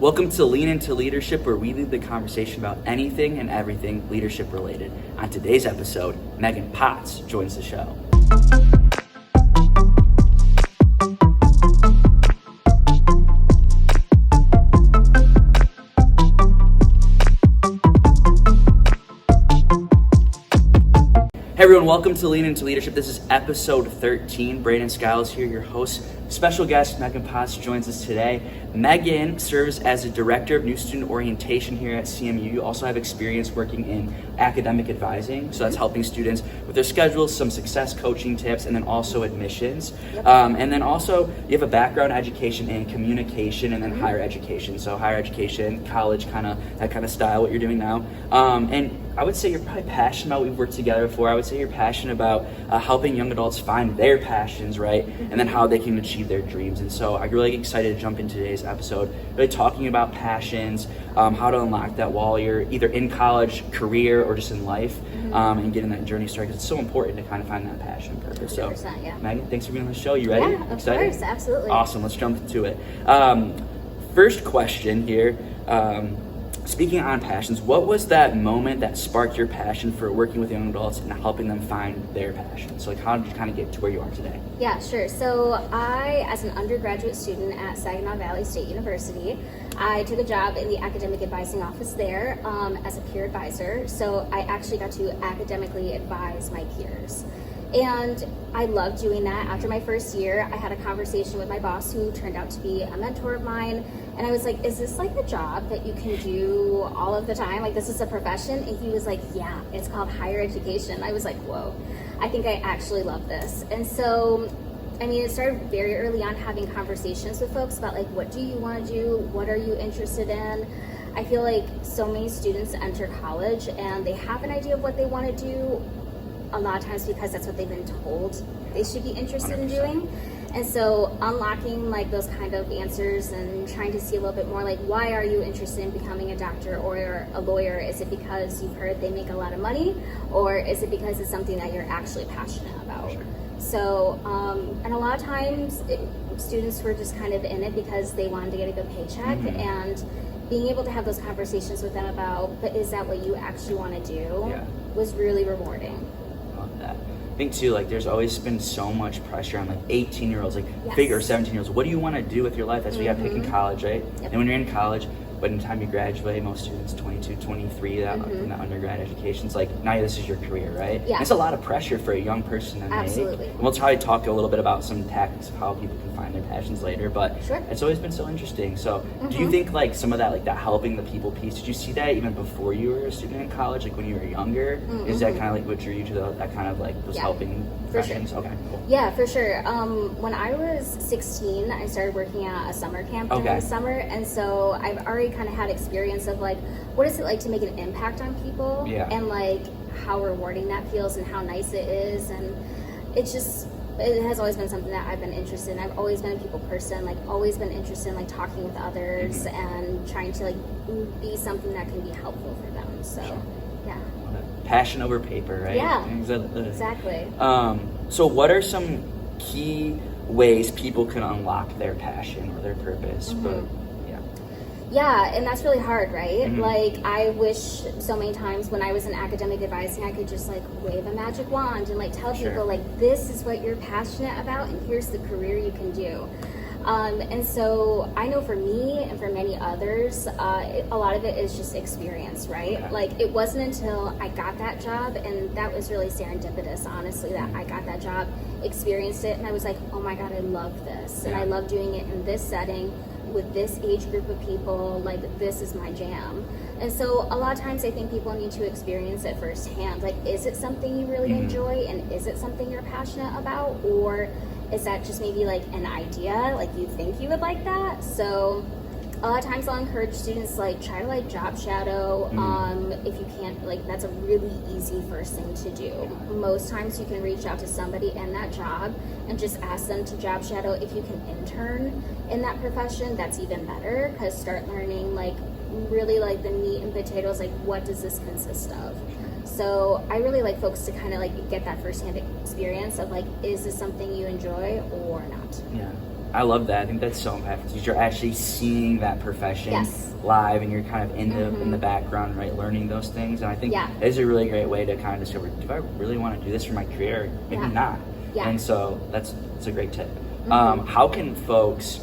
Welcome to Lean Into Leadership, where we lead the conversation about anything and everything leadership related. On today's episode, Megan Potts joins the show. Hey everyone, welcome to Lean Into Leadership. This is episode 13. Brandon Skiles here, your host. Special guest Megan Potts joins us today. Megan serves as a director of new student orientation here at CMU. You also have experience working in academic advising, so that's helping students with their schedules, some success coaching tips, and then also admissions. And then also you have a background in education and communication, and then higher education. So higher education, college, that kind of style, what you're doing now. And I would say you're probably passionate about, we've worked together before, I would say you're passionate about helping young adults find their passions, right? And then how they can achieve their dreams. And so I'm really excited to jump into today's episode, really talking about passions, how to unlock that while you're either in college, career, or just in life, and getting that journey started, because it's so important to kind of find that passion and purpose. So, yeah. Megan, thanks for being on the show. You ready? Yeah, of Excited? course, absolutely. Awesome, let's jump into it. First question here. Speaking on passions, what was that moment that sparked your passion for working with young adults and helping them find their passion? So how did you kind of get to where you are today? Yeah, sure. So I, as an undergraduate student at Saginaw Valley State University, I took a job in the academic advising office there as a peer advisor. So I actually got to academically advise my peers. And I loved doing that. After my first year, I had a conversation with my boss, who turned out to be a mentor of mine. And I was like, is this like a job that you can do all of the time? Like, this is a profession? And he was like, yeah, it's called higher education. I was like, whoa, I think I actually love this. And so, I mean, it started very early on, having conversations with folks about like, what do you want to do? What are you interested in? I feel like so many students enter college and they have an idea of what they want to do, a lot of times because that's what they've been told they should be interested 100%. In doing. And so unlocking like those kind of answers and trying to see a little bit more like, why are you interested in becoming a doctor or a lawyer? Is it because you've heard they make a lot of money, or is it because it's something that you're actually passionate about? Sure. So, and a lot of times students were just kind of in it because they wanted to get a good paycheck, and being able to have those conversations with them about, but is that what you actually want to do, was really rewarding. That. I think too, like there's always been so much pressure on like 18-year-olds, like or 17-year-olds. What do you want to do with your life? That's what you have to pick in college, right? Yep. And when you're in college, by the time you graduate, most students 22, 23, that in that undergrad education, it's like now this is your career, right? Yeah. It's a lot of pressure for a young person to make. And we'll try to talk a little bit about some tactics of how people can find their passions later, but it's always been so interesting. So do you think like some of that, like that helping the people piece, did you see that even before you were a student in college, like when you were younger? Is that kind of like what drew you to that kind of like those helping passions? Sure. Okay, cool. Yeah, for sure. When I was 16, I started working at a summer camp during the summer, and so I've already kind of had experience of like, what is it like to make an impact on people, and like how rewarding that feels and how nice it is. And it has always been something that I've been interested in. I've always been a people person, like always been interested in like talking with others and trying to like be something that can be helpful for them. So yeah, passion over paper, right? Yeah, exactly. So what are some key ways people can unlock their passion or their purpose? Yeah, and that's really hard, right? Like, I wish so many times when I was in academic advising, I could just like wave a magic wand and like tell people like, this is what you're passionate about and here's the career you can do. And so I know for me and for many others, a lot of it is just experience, right? Like, it wasn't until I got that job, and that was really serendipitous, honestly, that I got that job, experienced it, and I was like, oh my God, I love this. And I love doing it in this setting with this age group of people. Like, this is my jam. And so a lot of times I think people need to experience it firsthand. Like, is it something you really enjoy, and is it something you're passionate about, or is that just maybe like an idea, like you think you would like that? So a lot of times I'll encourage students like try to like job shadow. If you can't, like that's a really easy first thing to do. Most times you can reach out to somebody in that job and just ask them to job shadow. If you can intern in that profession, that's even better, because start learning like really like the meat and potatoes, like what does this consist of? So I really like folks to kind of like get that firsthand experience of like, is this something you enjoy or not? Yeah. I love that. I think that's so impactful because you're actually seeing that profession Yes. live, and you're kind of in the background, right, learning those things. And I think it is a really great way to kind of discover, do I really want to do this for my career? Maybe not. Yeah. And so that's a great tip. How can folks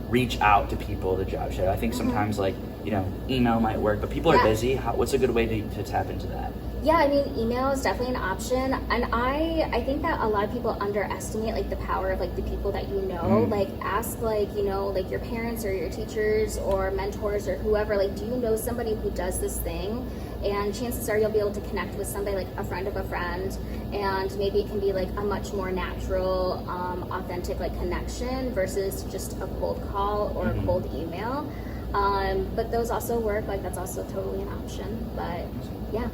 reach out to people to job share? I think sometimes like, you know, email might work, but people are busy. What's a good way to tap into that? Yeah, I mean, email is definitely an option, and I think that a lot of people underestimate like the power of like the people that you know. Like ask like, you know, like your parents or your teachers or mentors or whoever, like, do you know somebody who does this thing? And chances are you'll be able to connect with somebody, like a friend of a friend, and maybe it can be like a much more natural, authentic like connection versus just a cold call or a cold email. But those also work, like that's also totally an option, but yeah.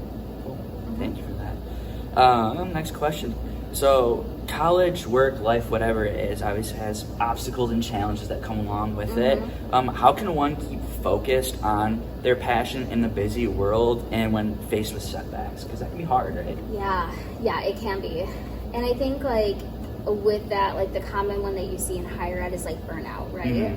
Thank you for that. Next question. So college, work, life, whatever it is, obviously has obstacles and challenges that come along with it. How can one keep focused on their passion in the busy world and when faced with setbacks? Because that can be hard, right? Yeah, it can be. And I think like with that, like the common one that you see in higher ed is like burnout, right?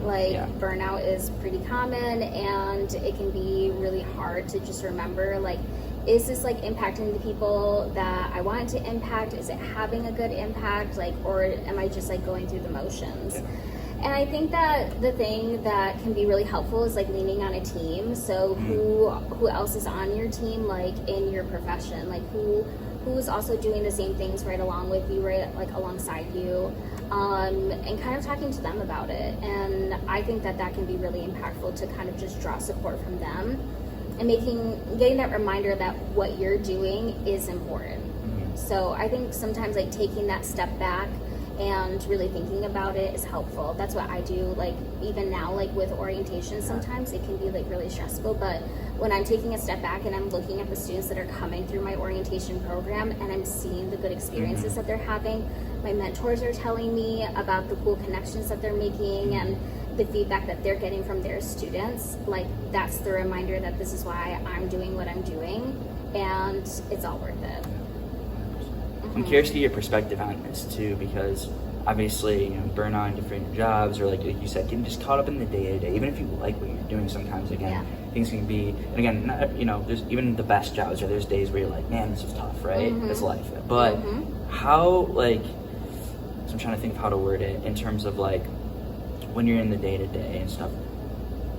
Burnout is pretty common, and it can be really hard to just remember, like, is this like impacting the people that I want it to impact? Is it having a good impact? Like, or am I just like going through the motions? And I think that the thing that can be really helpful is like leaning on a team. So who else is on your team, like in your profession? Like who's also doing the same things right along with you, right, like alongside you, and kind of talking to them about it. And I think that can be really impactful to kind of just draw support from them. And getting that reminder that what you're doing is important. So I think sometimes like taking that step back and really thinking about it is helpful. That's what I do, like even now, like with orientation, sometimes it can be like really stressful, but when I'm taking a step back and I'm looking at the students that are coming through my orientation program and I'm seeing the good experiences that they're having, my mentors are telling me about the cool connections that they're making and the feedback that they're getting from their students, like that's the reminder that this is why I'm doing what I'm doing, and it's all worth it. I'm curious to get your perspective on this too, because obviously, you know, burnout in different jobs, or like you said, getting just caught up in the day-to-day, even if you like what you're doing, sometimes again, things can be, and again, not, you know, there's even the best jobs, or there's days where you're like, man, this is tough, right? That's life. But how, like, so I'm trying to think of how to word it in terms of like, when you're in the day-to-day and stuff,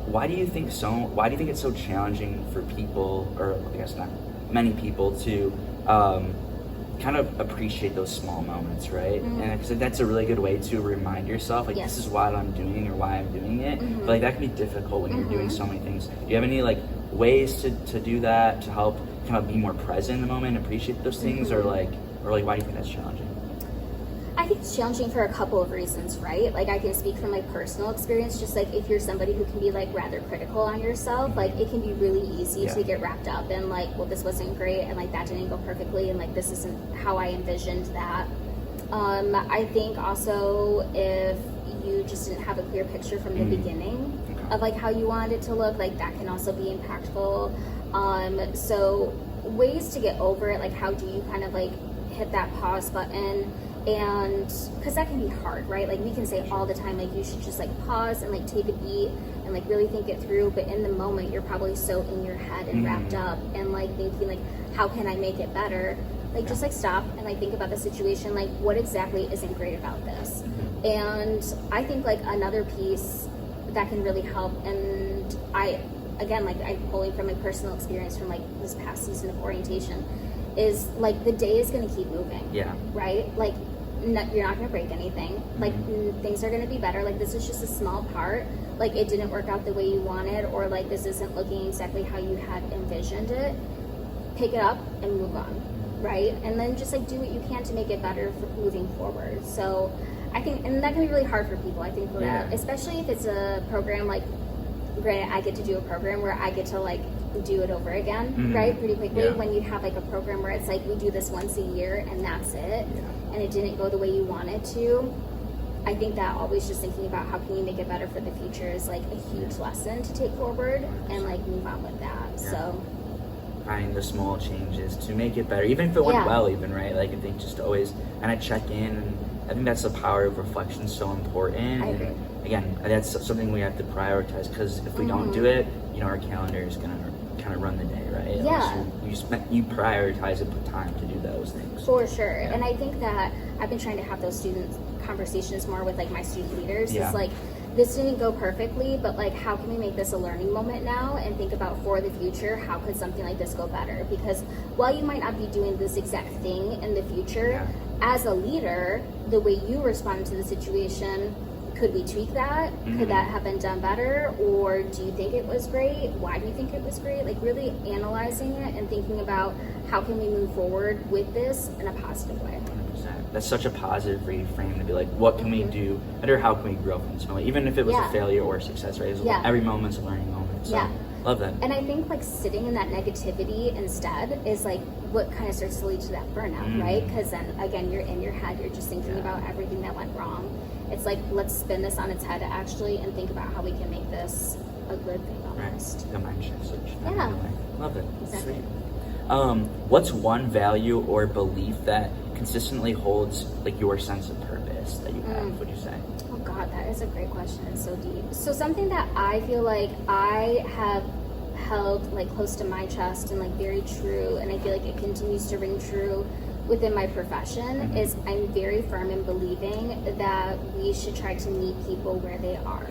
why do you think it's so challenging for people, or I guess not many people, to kind of appreciate those small moments, right? And because that's a really good way to remind yourself, like, this is what I'm doing or why I'm doing it. But like that can be difficult when you're doing so many things. Do you have any like ways to do that, to help kind of be more present in the moment and appreciate those things, or why do you think that's challenging? I think it's challenging for a couple of reasons, right? Like I can speak from my personal experience, just like if you're somebody who can be like rather critical on yourself, like it can be really easy to get wrapped up in like, well, this wasn't great, and like that didn't go perfectly, and like this isn't how I envisioned that. I think also if you just didn't have a clear picture from the beginning of like how you wanted it to look, like that can also be impactful. So ways to get over it, like how do you kind of like hit that pause button? And because that can be hard, right? Like we can say all the time, like you should just like pause and like take a beat and like really think it through, but in the moment you're probably so in your head and wrapped up and like thinking like, how can I make it better? Like just like stop and like think about the situation, like what exactly isn't great about this? And I think like another piece that can really help, and I'm pulling from my personal experience from like this past season of orientation, is like the day is going to keep moving, right? Like you're not going to break anything, like things are going to be better, like this is just a small part, like it didn't work out the way you wanted, or like this isn't looking exactly how you had envisioned it. Pick it up and move on, right? And then just like do what you can to make it better for moving forward. So I think, and that can be really hard for people, I think, for that, especially if it's a program like, granted, I get to do a program where I get to like do it over again, right, pretty quickly. When you have like a program where it's like we do this once a year and that's it, and it didn't go the way you wanted to, I think that always just thinking about how can you make it better for the future is like a huge lesson to take forward and like move on with that. So finding the small changes to make it better, even if it went well, even, right? Like I think just always kind of check in, and I think that's the power of reflection, so important. I agree. again, that's something we have to prioritize, because if we don't do it, our calendar is going to kind of run the day, right? Yeah. You prioritize and put time to do those things. For sure. Yeah. And I think that I've been trying to have those student conversations more with like my student leaders. Yeah. It's like, this didn't go perfectly, but like, how can we make this a learning moment now and think about for the future, how could something like this go better? Because while you might not be doing this exact thing in the future, as a leader, the way you respond to the situation, could we tweak that? Could that have been done better? Or do you think it was great? Why do you think it was great? Like really analyzing it and thinking about how can we move forward with this in a positive way. 100%. That's such a positive reframe to be like, what can we do better? How can we grow from this moment? Even if it was a failure or a success, right? Every moment's a learning moment. So love that. And I think like sitting in that negativity instead is like what kind of starts to lead to that burnout, right? Because then again, you're in your head, you're just thinking about everything that went wrong. It's like, let's spin this on its head actually and think about how we can make this a good thing almost. Right. The mind shift switch. Yeah. Love it. Exactly. Sweet. What's one value or belief that consistently holds like your sense of purpose that you have, would you say? Oh God, that is a great question. It's so deep. So something that I feel like I have held like close to my chest and like very true, and I feel like it continues to ring true within my profession, is I'm very firm in believing that we should try to meet people where they are.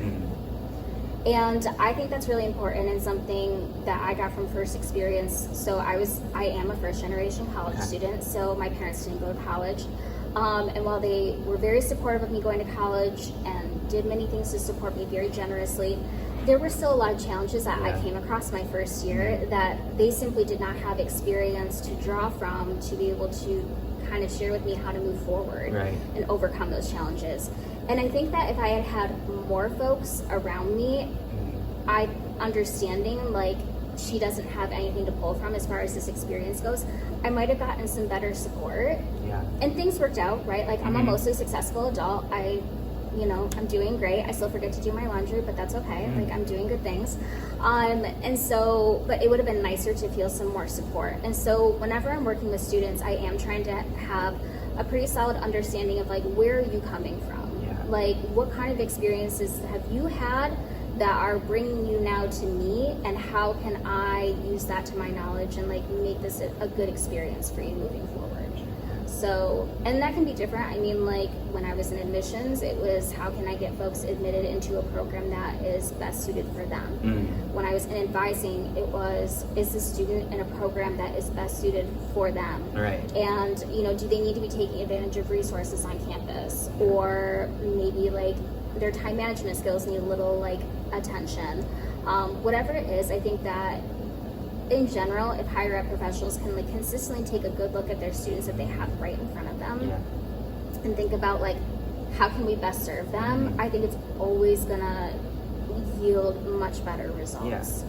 And I think that's really important and something that I got from first experience. So I am a first generation college student, so my parents didn't go to college. And while they were very supportive of me going to college and did many things to support me very generously, there were still a lot of challenges that I came across my first year that they simply did not have experience to draw from to be able to kind of share with me how to move forward and overcome those challenges. And I think that if I had had more folks around me, I understanding like she doesn't have anything to pull from as far as this experience goes, I might have gotten some better support. And things worked out, right? Like I'm a mostly successful adult. I'm doing great. I still forget to do my laundry, but that's okay. Like I'm doing good things. And so, but it would have been nicer to feel some more support. And so whenever I'm working with students, I am trying to have a pretty solid understanding of like, where are you coming from? Like what kind of experiences have you had that are bringing you now to me, and how can I use that to my knowledge and like make this a good experience for you moving forward? So, and that can be different. I mean, like when I was in admissions, it was how can I get folks admitted into a program that is best suited for them? When I was in advising, it was, is the student in a program that is best suited for them? And, do they need to be taking advantage of resources on campus? Or maybe like their time management skills need a little like attention. Whatever it is, I think that in general, if higher ed professionals can like consistently take a good look at their students that they have right in front of them and think about like, how can we best serve them? I think it's always gonna yield much better results.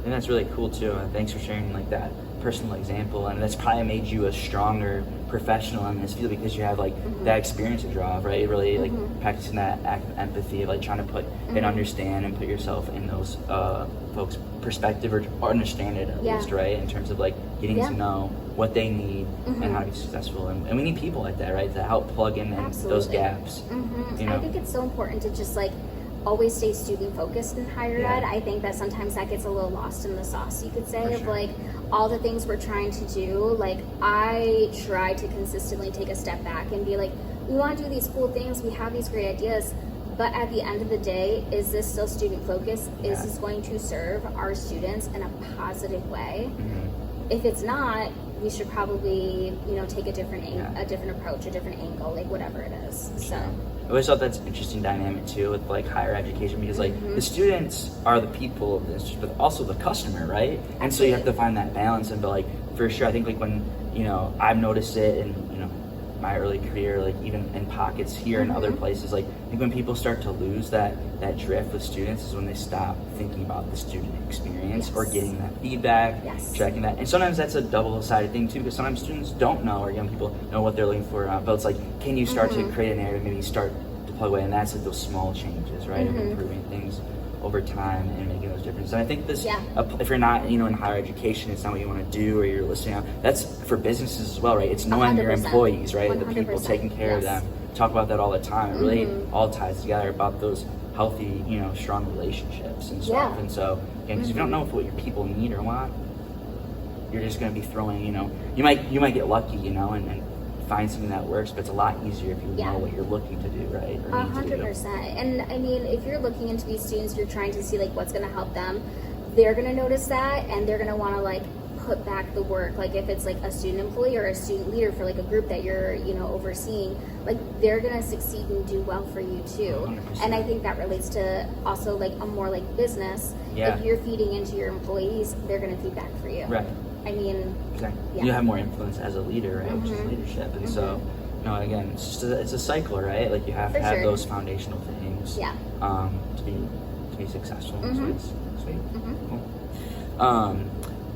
And that's really cool too. Thanks for sharing like that personal example, and that's probably made you a stronger professional in this field because you have like that experience to draw off, right? Really like practicing that act of empathy, like trying to put and understand and put yourself in those folks' perspective or understand it at least, right? In terms of like getting to know what they need and how to be successful, and we need people like that, right, to help plug in those gaps. I think it's so important to just like always stay student focused in higher ed. I think that sometimes that gets a little lost in the sauce, you could say, of like all the things we're trying to do. Like I try to consistently take a step back and be like, we want to do these cool things, we have these great ideas, but at the end of the day, is this still student focused? Is this going to serve our students in a positive way? If it's not, we should probably, take a different approach, a different angle, like whatever it is. So I always thought that's an interesting dynamic too with like higher education, because like the students are the people of this, but also the customer, right? And so you have to find that balance. And but like for sure, I think like when I've noticed it in my early career, like even in pockets here and other places, like I think when people start to lose that drift with students is when they stop thinking about the student experience or getting that feedback, tracking that. And sometimes that's a double-sided thing too, because sometimes students don't know, or young people know what they're looking for, but it's like, can you start to create a narrative, maybe start to plug away, and that's like those small changes, right, of improving things over time and making those differences. And I think this, if you're not, in higher education, it's not what you want to do, or you're listening out, that's for businesses as well, right? It's knowing 100%. Your employees, right? 100%. The people, taking care of them, talk about that all the time. It really all ties together about those healthy, strong relationships and stuff. Yeah. And so, again, because if you don't know what your people need or want, you're just going to be throwing, you might get lucky, and find something that works, but it's a lot easier if you know what you're looking to do, right? 100%. And I mean, if you're looking into these students, you're trying to see like what's going to help them. They're going to notice that, and they're going to want to like put back the work. Like if it's like a student employee or a student leader for like a group that you're overseeing, like they're going to succeed and do well for you too. 100%. And I think that relates to also like a more like business. If you're feeding into your employees, they're going to feed back for you. Right. I mean, exactly. You have more influence as a leader, right? Which is leadership. And so, again, it's a cycle, right? Like you have to have those foundational things to be successful. So it's sweet. Cool.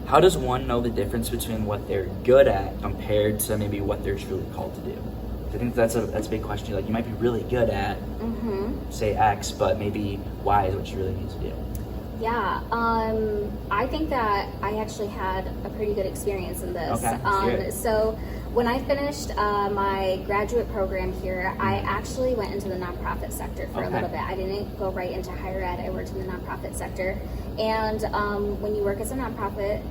How does one know the difference between what they're good at compared to maybe what they're really called to do? I think that's a big question. Like you might be really good at say X, but maybe Y is what you really need to do. Yeah, I think that I actually had a pretty good experience in this. Okay, so when I finished my graduate program here, I actually went into the nonprofit sector for a little bit. I didn't go right into higher ed. I worked in the nonprofit sector. And when you work as a nonprofit,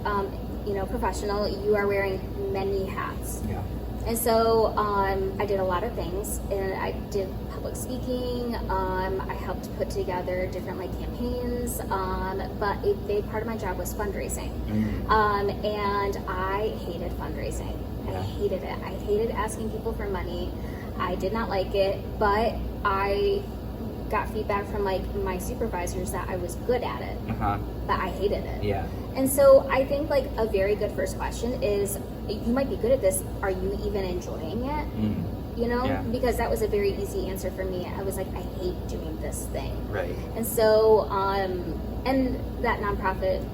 professional, you are wearing many hats. Yeah. And so I did a lot of things, and I did public speaking. I helped put together different like campaigns, but a big part of my job was fundraising. And I hated fundraising. I hated it. I hated asking people for money. I did not like it, but I got feedback from like my supervisors that I was good at it, but I hated it. Yeah. And so I think like a very good first question is, you might be good at this. Are you even enjoying it? Because that was a very easy answer for me. I was like, I hate doing this thing. Right. And so, and that nonprofit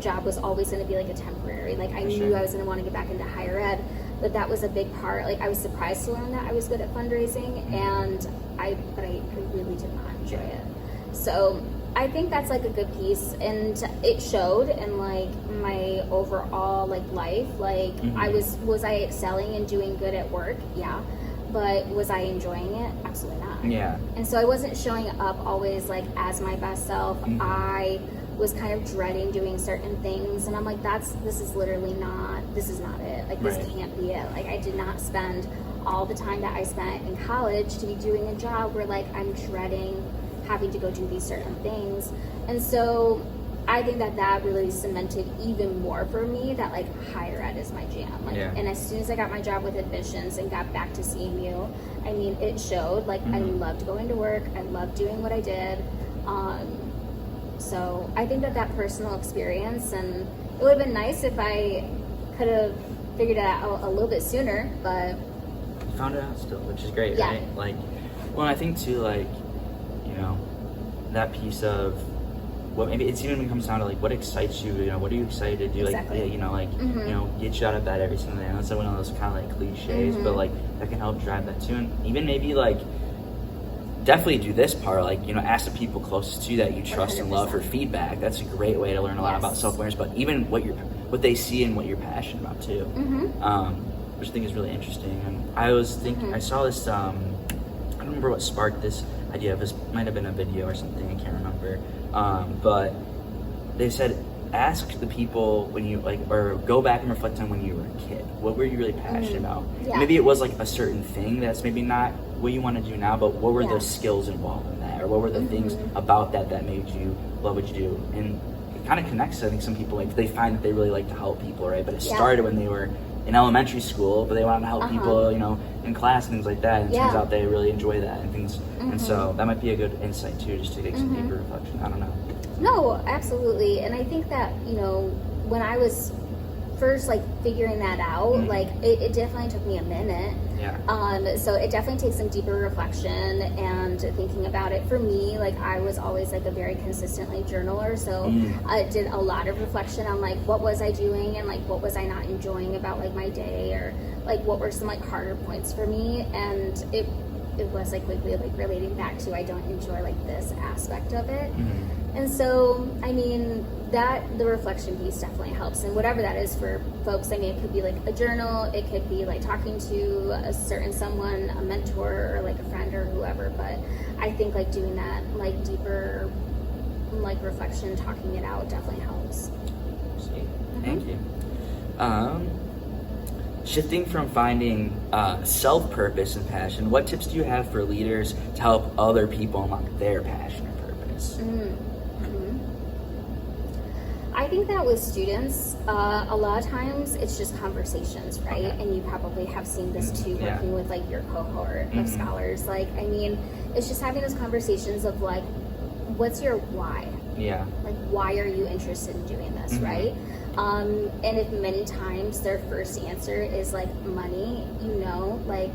job was always going to be like a temporary. Like I knew I was going to want to get back into higher ed, but that was a big part. Like I was surprised to learn that I was good at fundraising, and I really did not enjoy it. So I think that's like a good piece, and it showed in like my overall like life. Like was I excelling and doing good at work? Yeah. But was I enjoying it? Absolutely not. Yeah. And so I wasn't showing up always like as my best self. I was kind of dreading doing certain things, and I'm like, this is not it. Like this can't be it. Like I did not spend all the time that I spent in college to be doing a job where like I'm dreading having to go do these certain things. And so I think that really cemented even more for me that like higher ed is my jam. Like, and as soon as I got my job with admissions and got back to CMU, I mean, it showed. Like I loved going to work. I loved doing what I did. So I think that personal experience, and it would have been nice if I could have figured it out a little bit sooner, but you found it out still, which is great, right? Like, well, I think too, like, that piece of what maybe it's even comes down to like what excites you. What are you excited to do? Exactly. Like, get you out of bed every single day. I know it's like one of those kind of like cliches, but like that can help drive that too. And even maybe like definitely do this part, like, ask the people closest to you that you trust 100%. And love for feedback. That's a great way to learn a lot about self-awareness, but even what they see and what you're passionate about too, which I think is really interesting. And I was thinking, I saw this, I don't remember what sparked this idea of this, might have been a video or something, I can't remember, but they said, ask the people when you or go back and reflect on when you were a kid. What were you really passionate about? Maybe it was like a certain thing that's maybe not what you want to do now, but what were the skills involved in that, or what were the things about that made you love what you do? And it kind of connects to, I think, some people, like, they find that they really like to help people, right? But it started when they were in elementary school, but they wanted to help people, in class and things like that. And it turns out they really enjoy that and things. And so that might be a good insight too, just to get some deeper reflection. I don't know. No, absolutely. And I think that, when I was first figuring that out, it definitely took me a minute. So it definitely takes some deeper reflection and thinking about it. For me, I was always a very consistent journaler, so I did a lot of reflection on what was I doing and what was I not enjoying about my day, or what were some harder points for me. And it was quickly relating back to, I don't enjoy this aspect of it. And so, I mean, the reflection piece definitely helps, and whatever that is for folks. I mean, it could be like a journal, it could be like talking to a certain someone, a mentor, or like a friend or whoever. But I think like doing that like deeper like reflection, talking it out definitely helps. Sweet. Thank you. Shifting from finding self-purpose and passion, what tips do you have for leaders to help other people unlock their passion or purpose? I think that with students, a lot of times it's just conversations, right? Okay. And you probably have seen this too, working with like your cohort of scholars. Like, I mean, it's just having those conversations of like, what's your why? Yeah. Like, why are you interested in doing this, right? And if many times their first answer is like money, you know, like,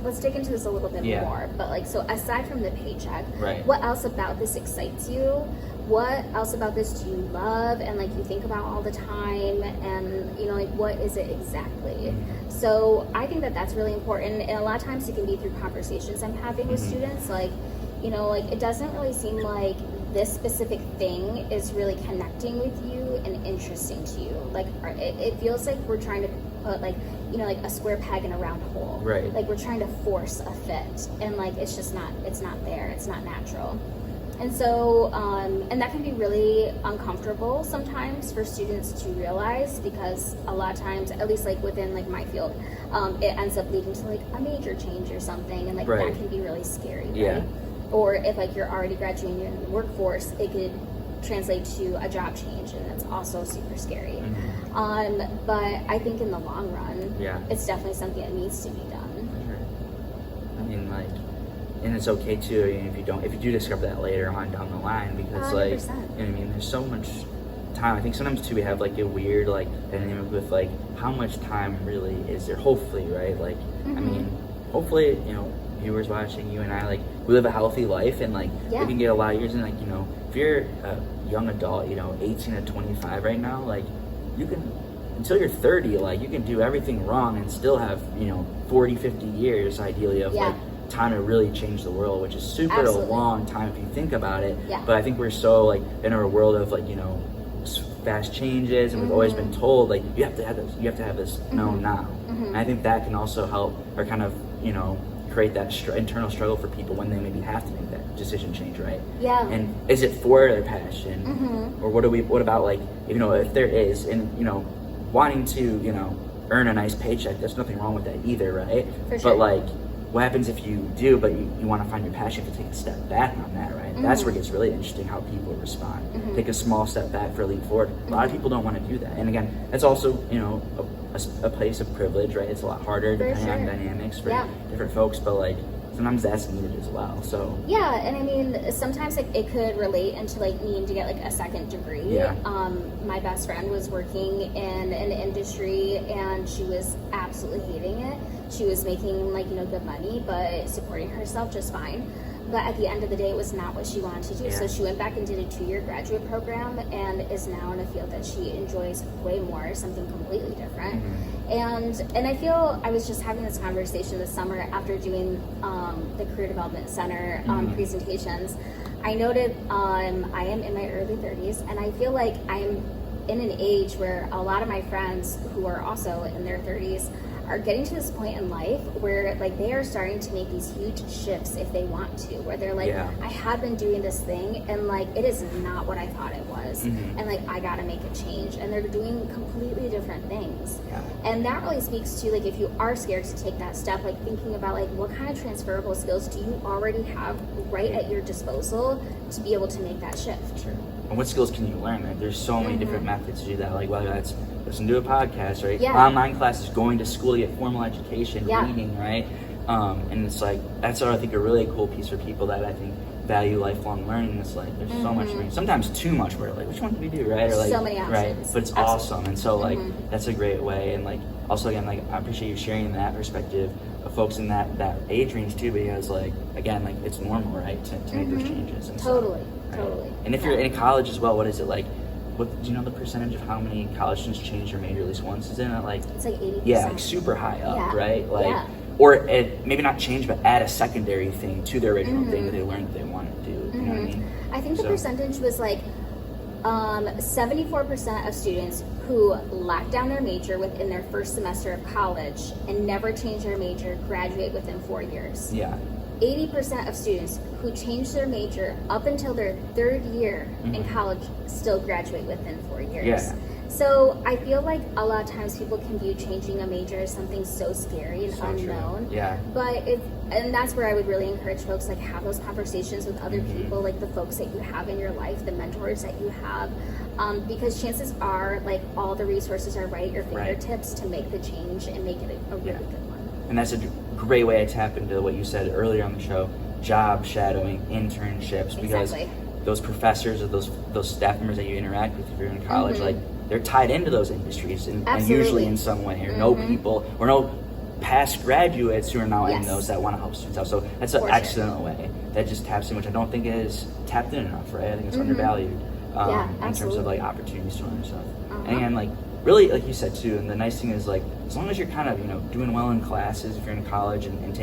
let's dig into this a little bit more. But like, so aside from the paycheck, what else about this excites you? What else about this do you love and like you think about all the time? And you know, like, what is it exactly? So I think that that's really important. And a lot of times it can be through conversations I'm having with students. Like, you know, like, it doesn't really seem like this specific thing is really connecting with you and interesting to you. Like, it feels like we're trying to put like, you know, like a square peg in a round hole. Right. Like we're trying to force a fit, and like it's just not, it's not there. It's not natural. And so, and that can be really uncomfortable sometimes for students to realize, because a lot of times, at least like within like my field, it ends up leading to like a major change or something, and like that can be really scary, right? Or if like you're already graduating, you're in the workforce, it could translate to a job change, and that's also super scary. But I think in the long run, it's definitely something that needs to be done. I mean, like, and it's okay too, if you do discover that later on down the line, because 100%. Like, you know what I mean, there's so much time. I think sometimes too we have like a weird like dynamic with like how much time really is there, hopefully, right? Like, I mean, hopefully, you know, viewers watching, you and I, like, we live a healthy life, and like we can get a lot of years in. Like, you know, if you're a young adult, you know, 18 to 25 right now, like, you can, until you're 30, like, you can do everything wrong and still have, you know, 40, 50 years ideally of like time to really change the world, which is super a long time if you think about it. But I think we're so like in our world of like, you know, fast changes, and we've always been told like you have to have this known now. And I think that can also help, or kind of, you know, create that internal struggle for people when they maybe have to make that decision change, right? And is it for their passion, or what about like, you know, if there is, and you know, wanting to, you know, earn a nice paycheck, there's nothing wrong with that either, right? But like, what happens if you do, but you want to find your passion, to take a step back on that, right? That's where it gets really interesting, how people respond. Take a small step back for a leap forward. A lot of people don't want to do that. And again, it's also, you know, a place of privilege, right? It's a lot harder depending on dynamics for different folks, but like, sometimes that's needed as well. So and I mean, sometimes like it could relate into like needing to get like a second degree. My best friend was working in an industry, and she was absolutely hating it. She was making like, you know, good money, but supporting herself just fine. But at the end of the day, it was not what she wanted to do. So she went back and did a 2-year graduate program, and is now in a field that she enjoys way more, something completely different. And I feel, I was just having this conversation this summer after doing the Career Development Center presentations. I noted I am in my early 30s, and I feel like I'm in an age where a lot of my friends who are also in their 30s are getting to this point in life where like they are starting to make these huge shifts if they want to, where they're like, I have been doing this thing, and like it is not what I thought it was, and like I gotta make a change, and they're doing completely different things. And that really speaks to like, if you are scared to take that step, like thinking about like what kind of transferable skills do you already have right at your disposal to be able to make that shift. And what skills can you learn? Like, there's so many different methods to do that, like whether that's listen to a podcast, right? Online classes, going to school to get formal education, reading, right? And it's like, that's I think a really cool piece for people that I think value lifelong learning. It's like, there's so much reading, sometimes too much, where like, which one do we do, right? Or like, so many options. Right? But it's awesome. And so like, that's a great way. And like, also again, like, I appreciate you sharing that perspective of folks in that age range too, because like, again, like, it's normal, right? To make those changes. And totally. And if you're in college as well, what is it like? What do you know the percentage of how many college students change their major at least once? Is it like, it's like 80%? Yeah, like super high up, right? Like, or maybe not change, but add a secondary thing to their original thing that they learned that they wanted to do. You know what I mean? I think the percentage was like 74% of students who lock down their major within their first semester of college and never change their major graduate within 4 years. Yeah. 80% of students who change their major up until their third year in college still graduate within 4 years. Yeah. So I feel like a lot of times people can view changing a major as something so scary and unknown. True. Yeah. But and that's where I would really encourage folks, like, have those conversations with other people, like the folks that you have in your life, the mentors that you have, because chances are, like, all the resources are right at your fingertips to make the change and make it a really good one. And that's a great way to tap into what you said earlier on the show, job shadowing, internships, because those professors or those staff members that you interact with if you're in college, like, they're tied into those industries and usually in some way, or know people or know past graduates who are now in those that want to help students out. So that's an excellent way that just taps in, which I don't think is tapped in enough, right? I think it's undervalued in terms of like opportunities to learn stuff. And again, like, really, like you said too, and the nice thing is, like, as long as you're kind of, doing well in classes, if you're in college and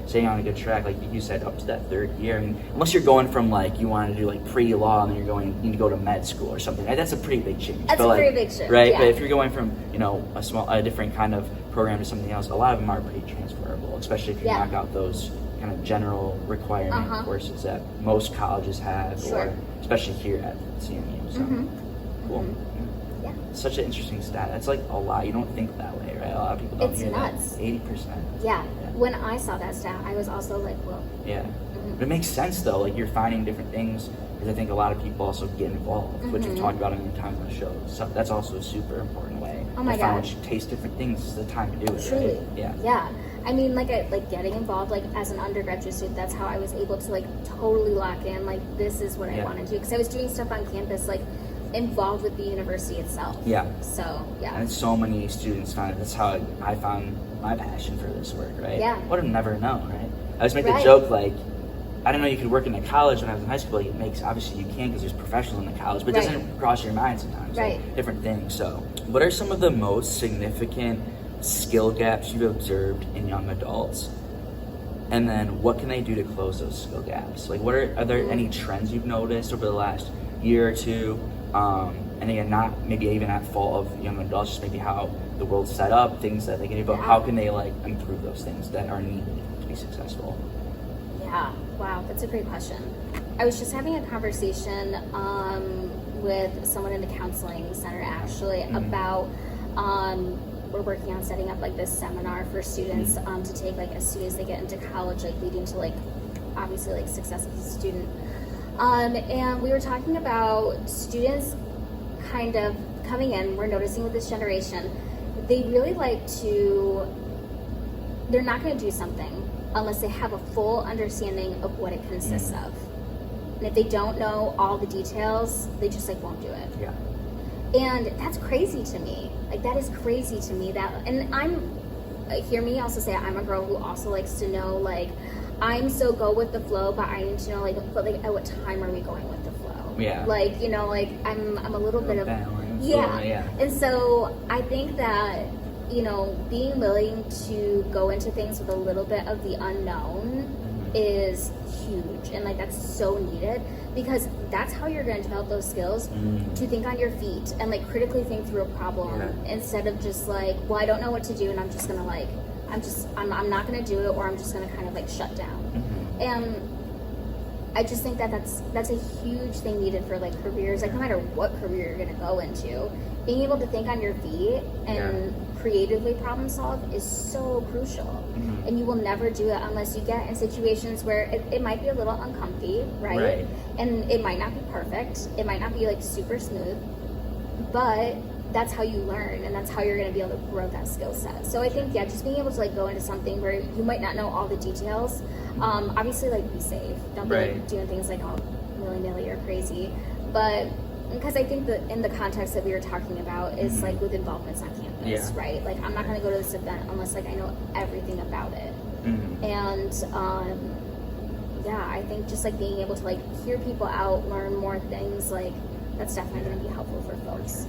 staying on a good track, like you said, up to that third year, I mean, unless you're going from, like, you want to do like pre-law and then you need to go to med school or something, right? That's a pretty big change. That's a pretty big shift, right? Yeah. But if you're going from, a different kind of program to something else, a lot of them are pretty transferable, especially if you knock out those kind of general requirement courses that most colleges have, or especially here at CMU. So cool. Such an interesting stat. That's like a lot. You don't think that way, right? A lot of people don't hear nuts. that. 80%. Yeah. When I saw that stat, I was also like, whoa. Yeah. But it makes sense though. Like, you're finding different things, because I think a lot of people also get involved, which we've talked about in your time on the show. So that's also a super important way. Oh my gosh. gosh. You taste different things. It's the time to do it. Truly. Right? Yeah. Yeah. I mean, like getting involved, like, as an undergraduate student, that's how I was able to, like, totally lock in, like, this is what I want to do. Because I was doing stuff on campus, like, involved with the university itself. Yeah. So, yeah. And so many students found it. That's how I found my passion for this work, right? Yeah. Would have never known, right? I always make the joke, like, I didn't know you could work in a college when I was in high school. Like, obviously you can, because there's professionals in the college, but it doesn't cross your mind sometimes. Like, different things. So, what are some of the most significant skill gaps you've observed in young adults? And then what can they do to close those skill gaps? Like, are there any trends you've noticed over the last year or two? And again, not maybe even at fault of young adults, just maybe how the world's set up, things that they can do, but how can they, like, improve those things that are needed to be successful? Yeah, wow, that's a great question. I was just having a conversation with someone in the counseling center, actually, about we're working on setting up, like, this seminar for students to take, like, as soon as they get into college, like, leading to, like, obviously, like, success as a student. And we were talking about students kind of coming in. We're noticing with this generation, they really they're not going to do something unless they have a full understanding of what it consists of. And if they don't know all the details, they just, like, won't do it. Yeah. And that's crazy to me. Like, that is crazy to me. And hear me also say, I'm a girl who also likes to know, like, I'm so go with the flow, but I need to know, like, at what time are we going with the flow? Yeah. Like, like, I'm a little bit of balance. Yeah. And so I think that, being willing to go into things with a little bit of the unknown is huge, and, like, that's so needed, because that's how you're going to develop those skills to think on your feet and, like, critically think through a problem instead of just, like, well, I don't know what to do, and I'm just gonna, like, I'm not gonna do it, or I'm just gonna kind of, like, shut down. And I just think that that's a huge thing needed for, like, careers, like, no matter what career you're gonna go into, being able to think on your feet and creatively problem solve is so crucial. And you will never do it unless you get in situations where it might be a little uncomfy, right? And it might not be perfect, it might not be, like, super smooth, but that's how you learn, and that's how you're going to be able to grow that skill set. So I think, just being able to, like, go into something where you might not know all the details, obviously, like, be safe. Don't be like, doing things, like, all willy-nilly or crazy. But because I think that in the context that we were talking about is like with involvements on campus, right? Like, I'm not going to go to this event unless, like, I know everything about it. And I think just, like, being able to, like, hear people out, learn more things, like, that's definitely going to be helpful for folks.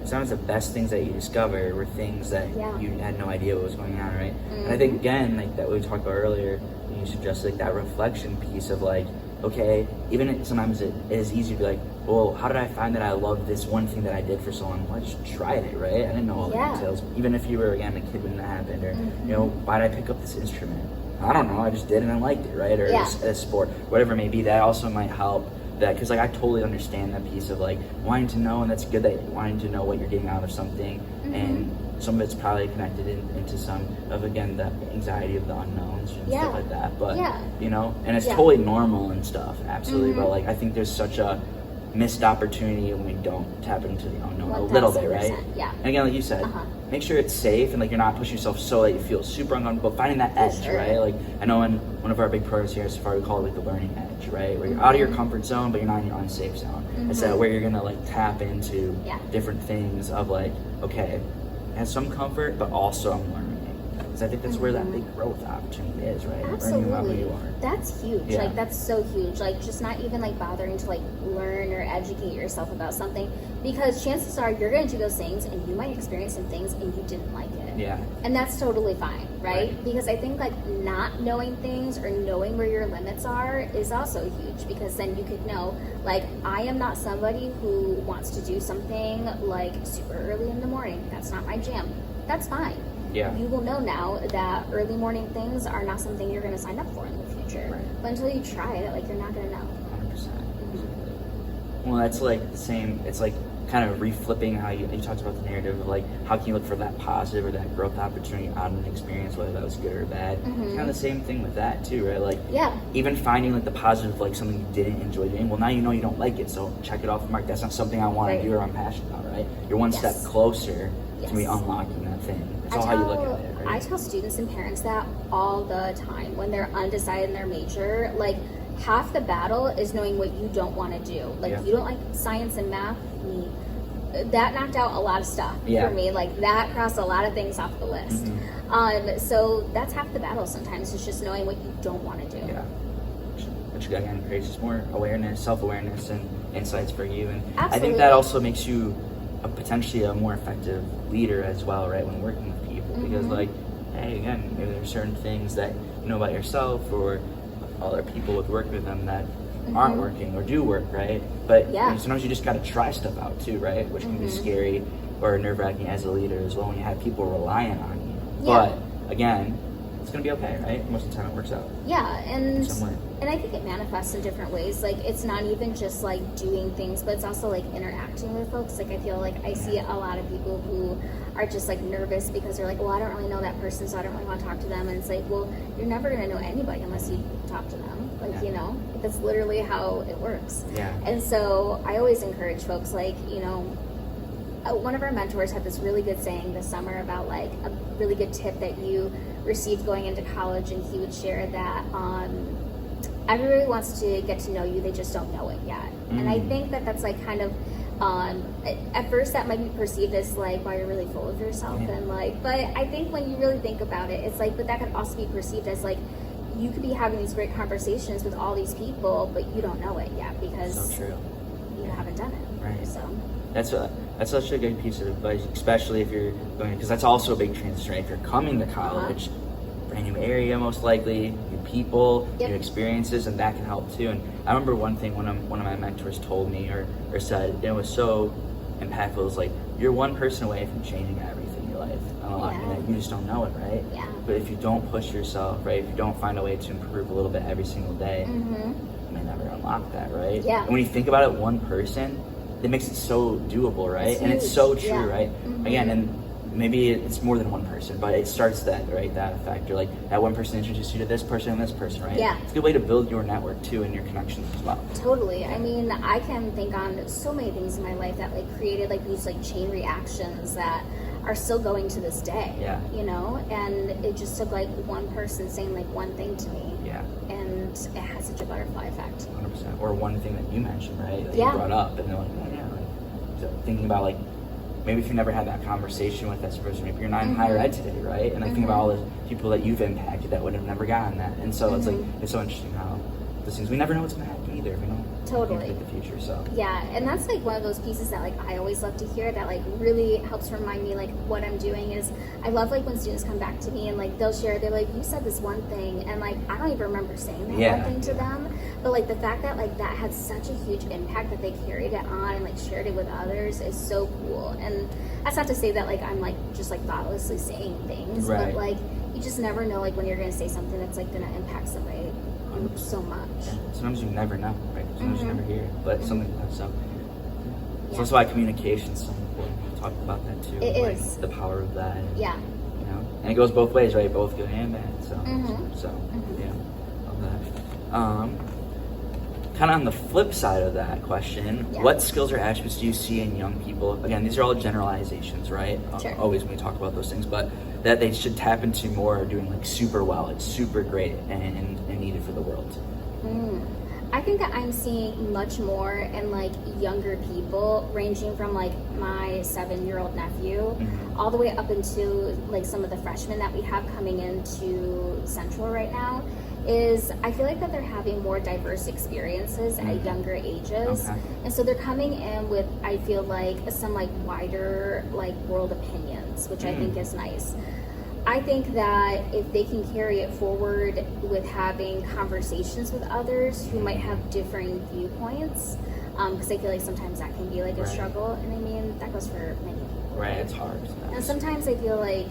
Sometimes the best things that you discover were things that you had no idea what was going on, right? And I think, again, like that we talked about earlier, you suggested, like, that reflection piece of, like, okay, even sometimes it is easy to be like, well, how did I find that I loved this one thing that I did for so long? Well, I just tried it, right? I didn't know all the details. Even if you were, again, a kid when that happened, or, you know, why did I pick up this instrument? I don't know, I just did and I liked it, right? Or a sport, whatever it may be. That also might help that, because like I totally understand that piece of like wanting to know, and that's good that wanting to know what you're getting out of something, and some of it's probably connected into some of, again, the anxiety of the unknowns and stuff like that, but you know, and it's totally normal and stuff, absolutely, but like I think there's such a missed opportunity when we don't tap into the unknown a little bit, right? And again, like you said, make sure it's safe and like you're not pushing yourself so that you feel super uncomfortable, finding that edge, right? Like I know in one of our big programs here at Safari, we call it like the learning edge, right? Where you're out of your comfort zone, but you're not in your unsafe zone. It's that where you're gonna like tap into different things of like, okay, I have some comfort, but also I'm learning. Because I think that's where that big growth opportunity is, right? Absolutely. Learning about who you are. That's huge. Like that's so huge. Like just not even like bothering to like learn or educate yourself about something, because chances are you're going to do those things and you might experience some things and you didn't like it. And that's totally fine, right? Because I think like not knowing things or knowing where your limits are is also huge, because then you could know like I am not somebody who wants to do something like super early in the morning. That's not my jam. That's fine. You will know now that early morning things are not something you're going to sign up for in the future. But until you try it, like you're not going to know. 100%. Well, that's like the same. It's like kind of reflipping how you talked about the narrative of like how can you look for that positive or that growth opportunity out of an experience, whether that was good or bad. It's kind of the same thing with that too, right? Like even finding like the positive, like something you didn't enjoy doing. Well, now you know you don't like it, so check it off, Mark. That's not something I want to do or I'm passionate about, right? You're one step closer to me unlocking that thing. That's all how you look at it, right? I tell students and parents that all the time when they're undecided in their major. Like half the battle is knowing what you don't want to do. Like you don't like science and math. That knocked out a lot of stuff for me. Like that crossed a lot of things off the list. So that's half the battle sometimes, is just knowing what you don't want to do. Which again creates more awareness, self-awareness, and insights for you. And I think that also makes you potentially a more effective leader as well, right, when working with people, because like, hey, again, maybe there's certain things that you know about yourself or other people with working with them that aren't working or do work, right? But you know, sometimes you just got to try stuff out too, right? Which can be scary or nerve-wracking as a leader as well when you have people relying on you. But again, it's gonna be okay, right? Most of the time it works out. And I think it manifests in different ways. Like it's not even just like doing things, but it's also like interacting with folks. Like I feel like I see a lot of people who are just like nervous because they're like, well, I don't really know that person, so I don't really want to talk to them. And it's like, well, you're never gonna know anybody unless you talk to them. Like you know, that's literally how it works. And so I always encourage folks, like, you know, one of our mentors had this really good saying this summer about like a really good tip that you received going into college, and he would share that everybody wants to get to know you, they just don't know it yet. And I think that that's like kind of at first that might be perceived as like, wow, you're really full of yourself, and like, but I think when you really think about it, it's like, but that could also be perceived as like you could be having these great conversations with all these people, but you don't know it yet because you haven't done it. So that's such a good piece of advice, especially if you're going, because that's also a big transition, right? If you're coming to college, brand new area most likely, new people, new experiences, and that can help too. And I remember one thing one of my mentors told me or said, and it was so impactful, it was like, you're one person away from changing everything in your life, unlocking that. You just don't know it, right? But if you don't push yourself, right, if you don't find a way to improve a little bit every single day, you may never unlock that, right? And when you think about it, one person, it makes it so doable, right? And it's so true, right? Again, and maybe it's more than one person, but it starts that, right? That effect. You're like, that one person introduced you to this person and this person, right? It's a good way to build your network too and your connections as well. Totally. I mean, I can think on so many things in my life that like created like these like chain reactions that are still going to this day. You know, and it just took like one person saying like one thing to me. And it has such a butterfly effect. 100%. Or one thing that you mentioned, right? That you brought up, and they're like, oh yeah, like, so thinking about like, maybe if you never had that conversation with that person, maybe you're not in higher ed today, right? And I think about all the people that you've impacted that would have never gotten that. And so it's like, it's so interesting how those things, we never know what's going to happen either, you know? Totally. The future, so. Yeah, and that's like one of those pieces that like I always love to hear that like really helps remind me like what I'm doing is, I love like when students come back to me and like they'll share, they're like, you said this one thing, and like I don't even remember saying that one thing to them, But like the fact that like that had such a huge impact that they carried it on and like shared it with others is so cool. And that's not to say that like I'm like just like thoughtlessly saying things, Right. but like you just never know like when you're gonna say something that's like gonna impact somebody so much. Yeah. Sometimes you never know, right? Sometimes you never hear it, but something like that. So Yeah. that's why communication is so important. We'll talk about that too. It like, is. the power of that. And, Yeah. you know, and it goes both ways, right? Both good and bad. So, so yeah, love that. Kind of on the flip side of that question, Yeah. what skills or attributes do you see in young people? Again, these are all generalizations, right? Sure. Always when we talk about those things, but that they should tap into more are doing like super well, like super great and needed for the world. I think that I'm seeing much more in like younger people, ranging from like my 7-year-old nephew all the way up into like some of the freshmen that we have coming into Central right now. Is I feel like that they're having more diverse experiences at younger ages. Okay. And so they're coming in with, I feel like, some like wider like world opinions, which I think is nice. I think that if they can carry it forward with having conversations with others who might have differing viewpoints, because I feel like sometimes that can be like a struggle, and I mean that goes for many people. Right, it's hard. And sometimes I feel like,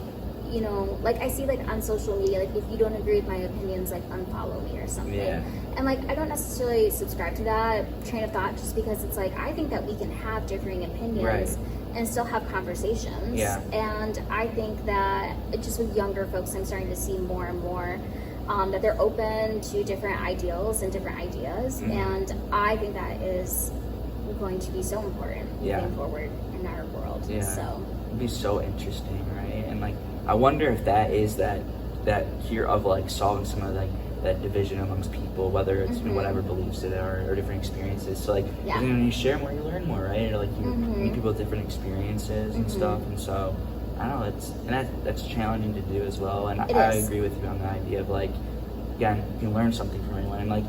you know, like I see like on social media, like if you don't agree with my opinions, like unfollow me or something. Yeah. And like I don't necessarily subscribe to that train of thought, just because it's like I think that we can have differing opinions and still have conversations. Yeah. And I think that just with younger folks, I'm starting to see more and more that they're open to different ideals and different ideas. And I think that is going to be so important moving forward in our world. Yeah. So it'd be so interesting, right? And like I wonder if that is that here of like solving some of like that division amongst people, whether it's whatever beliefs it are or different experiences. So like when you share more, you learn more, right? Or like you meet people with different experiences and stuff. And so I don't know, that's challenging to do as well. And I agree with you on the idea of like, again, you can learn something from anyone. And like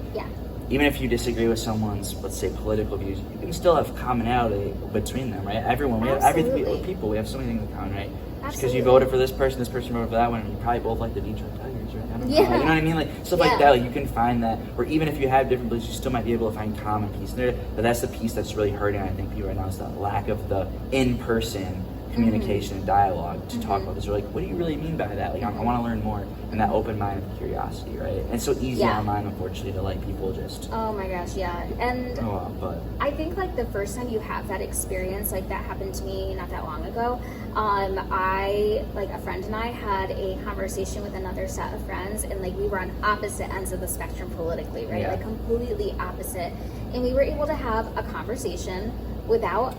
even if you disagree with someone's, let's say, political views, you can still have commonality between them, right? Everyone, we have everything. People, we have so many things in common, right? Just because you voted for this person voted for that one, and you probably both like the Detroit Tigers, right? I don't know. You know what I mean? Like stuff like that. Like, you can find that, or even if you have different beliefs, you still might be able to find common piece there. But that's the piece that's really hurting, I think, people right now, is the lack of the in-person communication and dialogue to talk about this. Or like, what do you really mean by that? Like, I want to learn more, and that open mind of curiosity, right? And it's so easy online, unfortunately, to like people just. Oh my gosh, yeah. And but I think like the first time you have that experience, like that happened to me not that long ago. I like a friend and I had a conversation with another set of friends, and like we were on opposite ends of the spectrum politically, right? Like completely opposite. And we were able to have a conversation without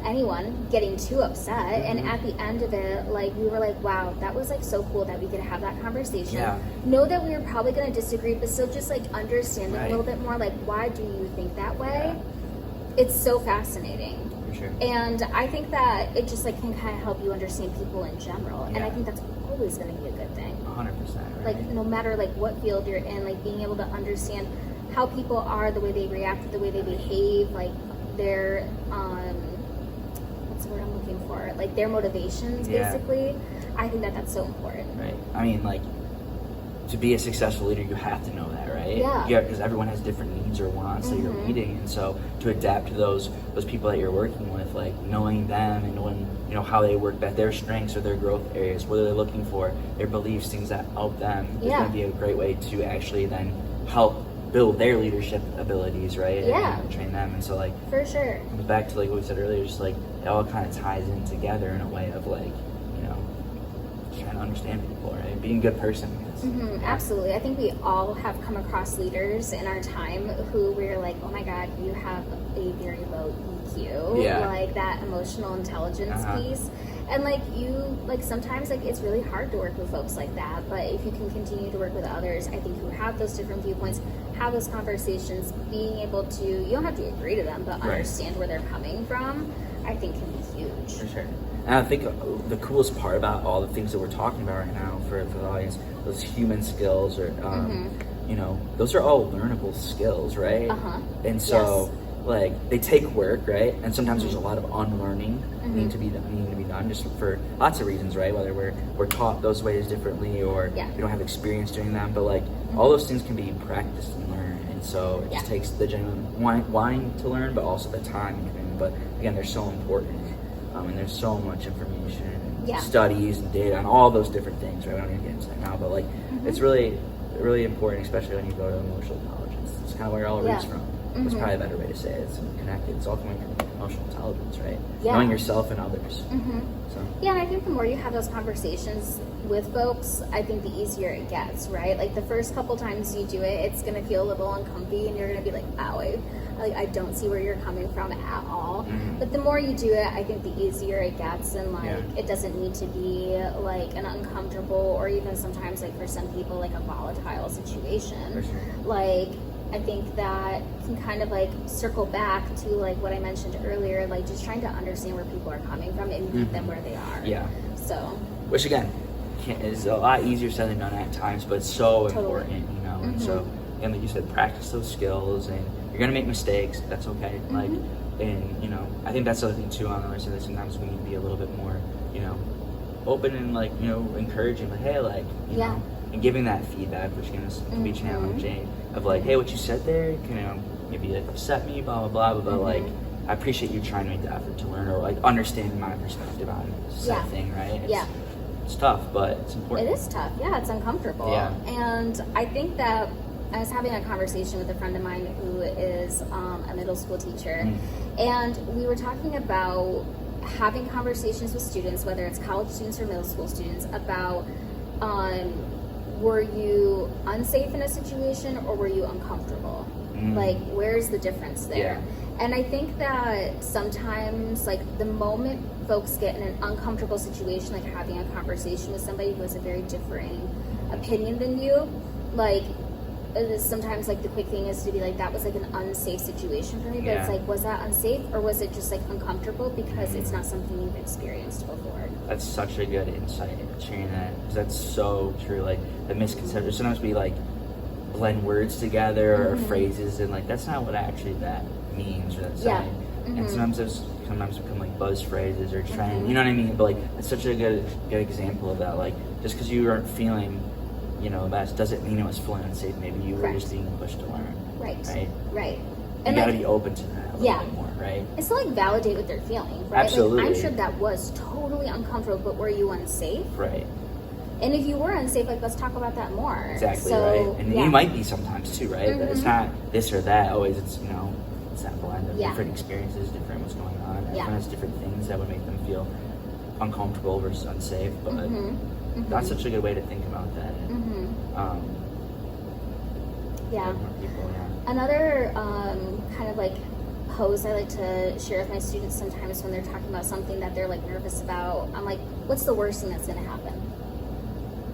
anyone getting too upset. And at the end of it, like we were like, wow, that was like so cool that we could have that conversation. Know that we were probably going to disagree, but still just like understanding a little bit more, like, why do you think that way? It's so fascinating. For sure. And I think that it just like can kind of help you understand people in general. And I think that's always going to be a good thing. 100%. Right? Like no matter like what field you're in, like being able to understand how people are, the way they react, the way they behave, like their what's the word I'm looking for? Like their motivations, basically. I think that that's so important. Right. I mean, like, to be a successful leader, you have to know that, right? Yeah. Because everyone has different needs or wants that you're leading, and so to adapt to those people that you're working with, like knowing them and knowing how they work, that their strengths or their growth areas, what are they looking for, their beliefs, things that help them, is going to be a great way to actually then help build their leadership abilities, right? And train them. And so like for sure, it comes back to like what we said earlier, just like it all kind of ties in together in a way of like trying to understand people, right? Being a good person. Absolutely. I think we all have come across leaders in our time who we're like, oh my god, you have a very low EQ, like that emotional intelligence piece. And like sometimes like it's really hard to work with folks like that, but if you can continue to work with others, I think who have those different viewpoints, have those conversations, being able to, you don't have to agree to them, but understand where they're coming from, I think can be huge. For sure. And I think the coolest part about all the things that we're talking about right now for the audience, those human skills, or those are all learnable skills, right? And so like they take work, right? And sometimes there's a lot of unlearning needing to be done just for lots of reasons, right? Whether we're taught those ways differently or we don't have experience doing them, but like all those things can be practiced and learned. And so it just takes the genuine wanting to learn, but also the time even. But again, they're so important, and there's so much information, and studies and data, and all those different things, right? We don't need to get into that now, but like it's really important, especially when you go to emotional intelligence. It's kind of where it all roots from. That's probably a better way to say it. It's connected. It's ultimately emotional intelligence, right? Knowing yourself and others. So. Yeah, and I think the more you have those conversations with folks, I think the easier it gets, right? Like the first couple times you do it, it's gonna feel a little uncomfy, and you're gonna be like, "Ow, I don't see where you're coming from at all." But the more you do it, I think the easier it gets, and like it doesn't need to be like an uncomfortable or even sometimes like for some people like a volatile situation. For sure. Like I think that can kind of like circle back to like what I mentioned earlier, like just trying to understand where people are coming from and meet them where they are. Yeah. So. Which again, is a lot easier said than done at times, but it's so important, you know. And so, and like you said, practice those skills, and you're gonna make mistakes. That's okay. Like, and you know, I think that's the other thing too. On the other side, that sometimes we need to be a little bit more, you know, open and like, you know, encouraging. Like, hey, like, you know, and giving that feedback, which can be challenging. Of like, hey, what you said there, can, you know, maybe like upset me, blah blah blah, but like, I appreciate you trying to make the effort to learn or like understand my perspective on said thing, right? It's tough, but it's important. It is tough. Yeah, it's uncomfortable. Yeah. And I think that I was having a conversation with a friend of mine who is a middle school teacher, and we were talking about having conversations with students, whether it's college students or middle school students, about were you unsafe in a situation or were you uncomfortable? Like, where's the difference there? And I think that sometimes, like, the moment folks get in an uncomfortable situation, like having a conversation with somebody who has a very differing opinion than you, like, sometimes, like, the quick thing is to be like, that was, like, an unsafe situation for me, but it's like, was that unsafe or was it just, like, uncomfortable because it's not something you've experienced before? That's such a good insight, sharing that, because that's so true. Like, the misconception, sometimes we, like, blend words together or phrases, and, like, that's not what actually that means or that's saying. And sometimes become, like, buzz phrases or trend, you know what I mean? But, like, it's such a good example of that. Like, just because you aren't feeling, you know, that doesn't mean it was fully unsafe. Maybe you were just being pushed to learn. Right. And you gotta like, be open to that a little bit more, right? It's to like validate what they're feeling, right? Absolutely. Like, I'm sure that was totally uncomfortable, but were you unsafe? Right. And if you were unsafe, like, let's talk about that more. Exactly, right? And you might be sometimes too, right? It's not this or that always. It's, you know, it's that blend of different experiences, different what's going on. Everyone has different things that would make them feel uncomfortable versus unsafe, but that's such a good way to think about that. And, more people, Another kind of like pose I like to share with my students sometimes when they're talking about something that they're like nervous about, I'm like, what's the worst thing that's going to happen?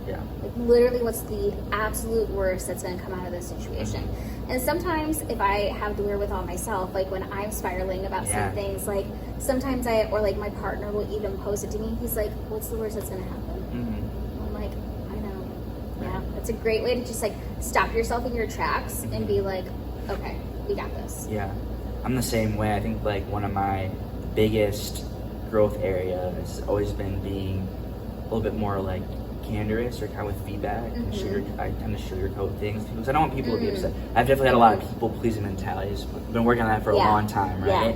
Like, literally, what's the absolute worst that's going to come out of this situation? And sometimes if I have the wherewithal myself, like when I'm spiraling about some things, like sometimes or like my partner will even pose it to me. He's like, what's the worst that's going to happen? I'm like, I know. Yeah, that's a great way to just like stop yourself in your tracks and be like, okay, we got this. Yeah, I'm the same way. I think like one of my biggest growth areas has always been being a little bit more like candorous or kind of with feedback. And I tend to sugarcoat things because I don't want people to be upset. I've definitely had a lot of people pleasing mentalities. I've been working on that for a long time, right?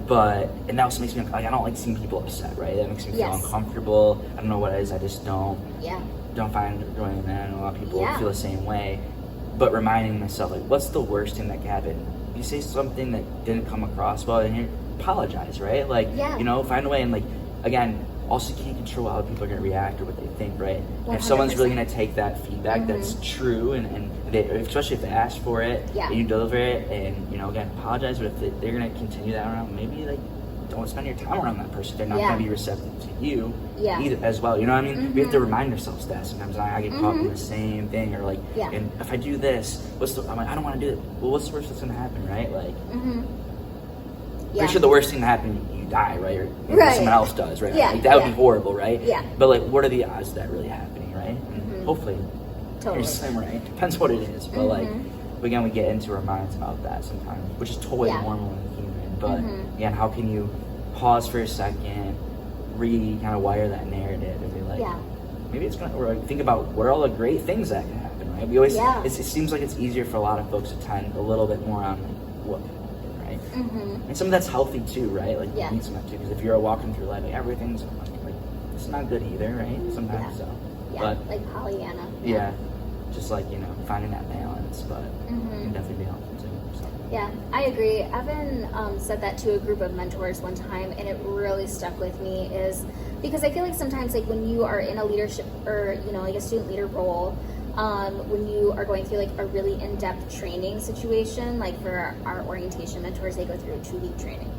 But and that also makes me like, I don't like seeing people upset, right? That makes me feel uncomfortable. I don't know what it is. I just don't find joy in that. And a lot of people feel the same way. But reminding myself, like, what's the worst thing that could happen? If you say something that didn't come across well, then you apologize, right? Like, you know, find a way. And like, again, also you can't control how people are going to react or what they think, right? And if someone's really going to take that feedback that's true, and they, especially if they ask for it, and you deliver it, and, you know, again, apologize, but if they're going to continue that around, maybe, like, don't spend your time around that person. They're not going to be receptive to you either as well. You know what I mean? We have to remind ourselves that. Sometimes I get caught in the same thing, or like, and if I do this, I'm like, I don't want to do it. Well, what's the worst that's going to happen, right? Like, pretty sure the worst thing to happen, you die, right? Or someone else does, right? Like, that would be horrible, right? But like, what are the odds of that really happening, right? And hopefully, you're the same, right? Depends what it is, but like, again, we get into our minds about that sometimes, which is totally Yeah. normal and human. But Mhm. again, how can you pause for a second, kind of wire that narrative and be like, Yeah. maybe it's gonna, or like think about what are all the great things that can happen, right? We always, Yeah. it seems like it's easier for a lot of folks to tend a little bit more on like what can happen, right? Mhm. And some of that's healthy too, right? Like Yeah. you need some of that too, because if you're walking through life, like, everything's like it's not good either, right? Sometimes so. Yeah. But Like Pollyanna. yeah, just like, finding that balance, but it Mhm. can definitely be helpful too. So. Yeah, I agree. Evan said that to a group of mentors one time, and it really stuck with me. Is because I feel like sometimes, like when you are in a leadership or like a student leader role, when you are going through like a really in-depth training situation, like for our orientation mentors, they go through a 2-week training,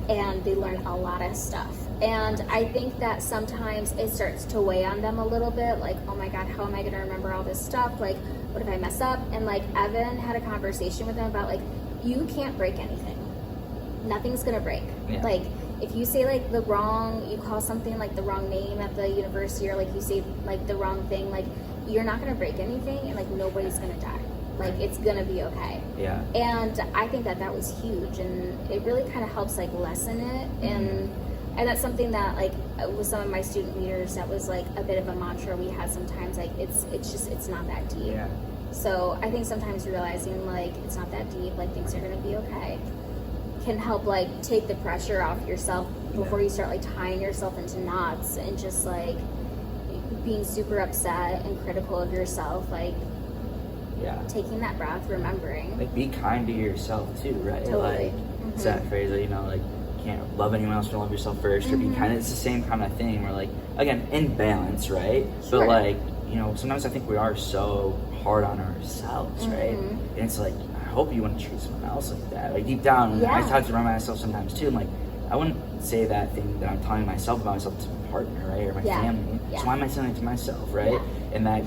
and they learn a lot of stuff. And I think that sometimes it starts to weigh on them a little bit, like, oh my God, how am I going to remember all this stuff? Like, what if I mess up? And like Evan had a conversation with them about like, you can't break anything. Nothing's gonna break. Yeah. Like if you say like you call something like the wrong name at the university, or like you say like the wrong thing, like you're not gonna break anything, and like nobody's gonna die. Like it's gonna be okay. Yeah. And I think that was huge, and it really kind of helps like lessen it. And that's something that like with some of my student leaders, that was like a bit of a mantra we had sometimes. Like it's not that deep. Yeah. So I think sometimes realizing like it's not that deep, like things are gonna be okay, can help like take the pressure off yourself before you start like tying yourself into knots and just like being super upset and critical of yourself. Like taking that breath, remembering. Like be kind to yourself too, right? Totally. Like it's that phrase that like you can't love anyone else, you love yourself first, or be kind. It's the same kind of thing where like again in balance, right? Sure. But like sometimes I think we are so hard on ourselves, right? And it's like, I hope you want to treat someone else like that. Like deep down, I talk to myself sometimes too. I'm like, I wouldn't say that thing that I'm telling myself about myself to my partner, right, or my family. So why am I saying it to myself, right? And that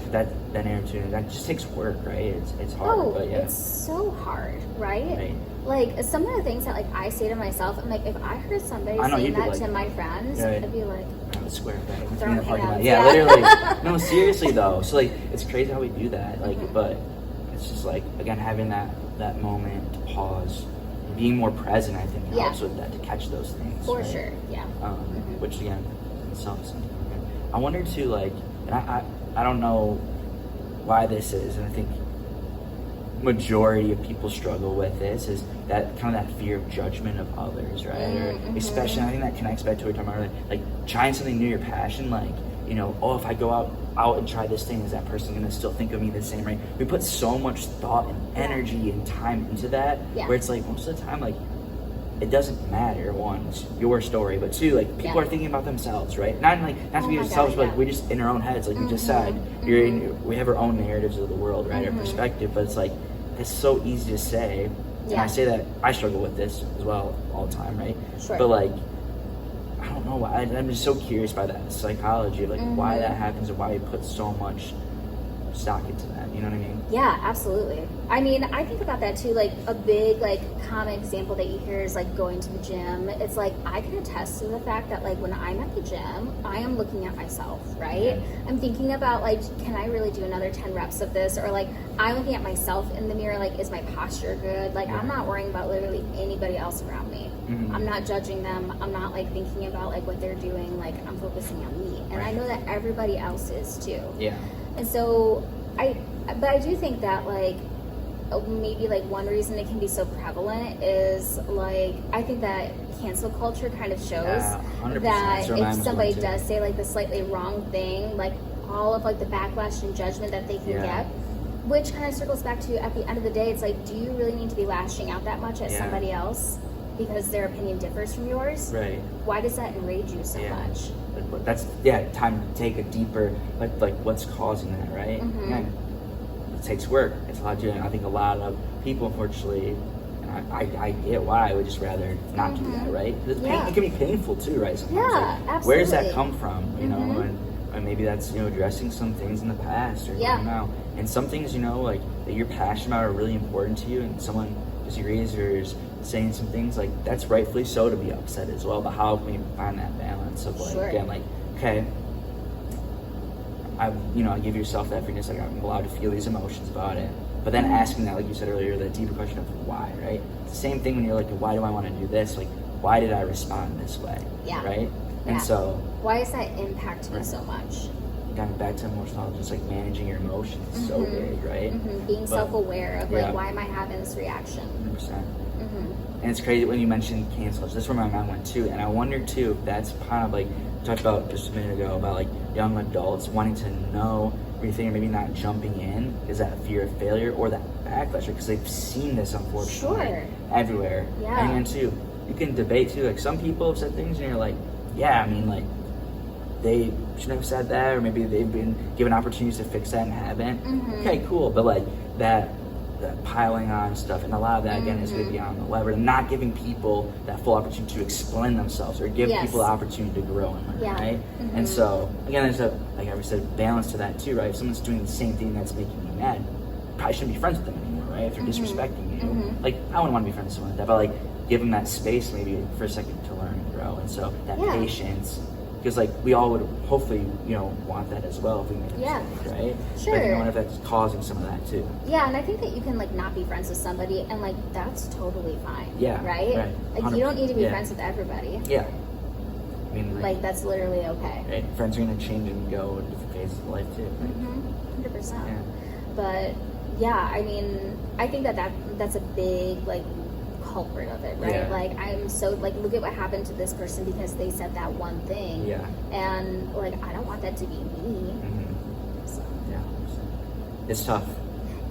attitude, that just takes work, right? It's hard, but it's so hard, right? Like some of the things that like I say to myself, I'm like, if I heard somebody saying that to my friends, I'd be like, square thing. Throwing hands. Yeah, literally. No, seriously though. So like, it's crazy how we do that. Like, but it's just like again having that moment to pause, and being more present. I think helps with that, to catch those things. For sure, yeah. Which again, itself is something. I wonder too, like, and I don't know why this is, and I think majority of people struggle with this, is that kind of that fear of judgment of others, right? Or especially, I think that connects back to what we were talking about earlier, like trying something new, your passion, like, oh, if I go out and try this thing, is that person gonna still think of me the same, right? We put so much thought and energy and time into that, where it's like most of the time, like, it doesn't matter. One, it's your story, but two, like people are thinking about themselves, right? Not to be themselves, but like we just in our own heads, like you just said, we have our own narratives of the world, right? Our perspective, but it's like it's so easy to say, and I say that I struggle with this as well all the time, right? Sure. But like, I don't know why. I'm just so curious by that psychology of like why that happens and why we put so much stock into that. You know what I mean? Yeah, absolutely. I mean, I think about that too. Like a big, like, common example that you hear is like going to the gym. It's like I can attest to the fact that like when I'm at the gym, I am looking at myself, right? I'm thinking about like, can I really do another 10 reps of this? Or like I'm looking at myself in the mirror, like, is my posture good? Like I'm not worrying about literally anybody else around me. I'm not judging them. I'm not like thinking about like what they're doing. Like I'm focusing on me, and I know that everybody else is too. Yeah. And so I do think that like maybe like one reason it can be so prevalent is like I think that cancel culture kind of shows that if somebody does say like the slightly wrong thing, like all of like the backlash and judgment that they can get, which kind of circles back to at the end of the day, it's like, do you really need to be lashing out that much at somebody else because their opinion differs from yours? Right. Why does that enrage you so much? But that's time to take a deeper like what's causing that, right? Again, it takes work. It's a lot to do, and I think a lot of people, unfortunately, and I get why I would just rather not do that, right? It can be painful too, right? Sometimes, like, absolutely. where does that come from? You know, and maybe that's addressing some things in the past, or now, and some things like that you're passionate about are really important to you, and someone disagrees or is saying some things, like that's rightfully so to be upset as well. But how can we find that balance of like again, like, okay, I give yourself that forgiveness, like I'm allowed to feel these emotions about it, but then asking that, like you said earlier, that deeper question of why, right? It's the same thing when you're like, why do I want to do this? Like, why did I respond this way? Yeah. Right? Yeah. And so, why does that impact me so much? Going back to emotional, just like managing your emotions is so big, right? Being self-aware of like, yeah. why am I having this reaction? 100%. And it's crazy when you mentioned cancel. That's where my mind went too. And I wonder too if that's kind of like we talked about just a minute ago about like young adults wanting to know everything or maybe not jumping in. Is that fear of failure or that backlash? Because they've seen this unfortunately everywhere. Yeah. And then too, you can debate too. Like some people have said things and you're like, yeah, I mean like they shouldn't have said that, or maybe they've been given opportunities to fix that and haven't. Okay, cool. But like that piling on stuff, and a lot of that again is going to be on the lever, not giving people that full opportunity to explain themselves or give people the opportunity to grow and learn, right? And so again, there's a, like I said, balance to that too, right? If someone's doing the same thing that's making you mad, probably shouldn't be friends with them anymore, right? If they're disrespecting you, like I wouldn't want to be friends with someone like that, but like give them that space maybe for a second to learn and grow, and so that patience. Because like we all would hopefully, want that as well if we make a mistake, right? Sure. But I wonder if that's causing some of that too. Yeah, and I think that you can like not be friends with somebody and like that's totally fine. Yeah. Right? Like you don't need to be friends with everybody. Yeah. I mean like that's literally okay. Right. Friends are gonna change and go in different phases of life too. Right? 100%. Yeah. But yeah, I mean, I think that's a big like culprit of it, right? Like I'm so like look at what happened to this person because they said that one thing, and like I don't want that to be me. So. Yeah, it's tough.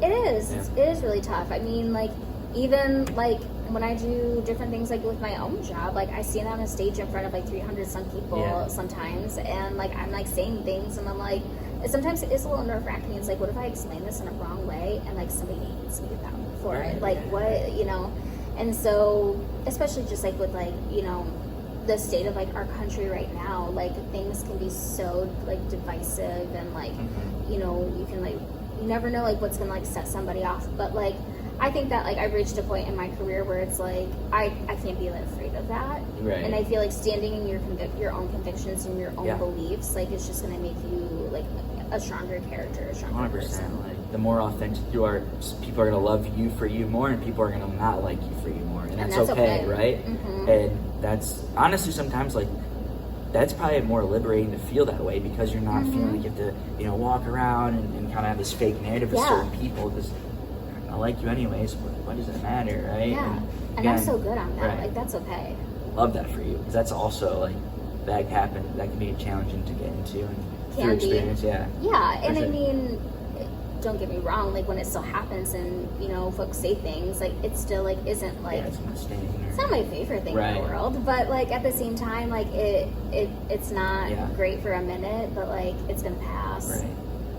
It is. It is really tough. I mean, like even like when I do different things like with my own job, like I stand on a stage in front of like 300 some people sometimes, and like I'm like saying things, and I'm like sometimes it is a little nerve-wracking. It's like, what if I explain this in a wrong way and like somebody hates me for it? Like what, And so, especially just like with like, the state of like our country right now, like things can be so like divisive and like, you can like, you never know like what's gonna like set somebody off. But like, I think that like I've reached a point in my career where it's like, I can't be like afraid of that. Right. And I feel like standing in your own convictions and your own beliefs, like it's just gonna make you like a stronger character, a stronger 100%. person. Like the more authentic you are, people are gonna love you for you more, and people are gonna not like you for you more, and that's okay, right? And that's honestly sometimes like that's probably more liberating to feel that way because you're not feeling like you have to walk around and kind of have this fake narrative of certain people because I like you anyways. What does it matter, right? Yeah, and again, I'm so good on that. Right. Like that's okay. Love that for you because that's also like that can be challenging to get into and through experience. Yeah, and I mean, don't get me wrong, like when it still happens and folks say things, like it still like isn't like it's not my favorite thing in the world, but like at the same time, like it's not great for a minute, but like it's gonna pass. Right.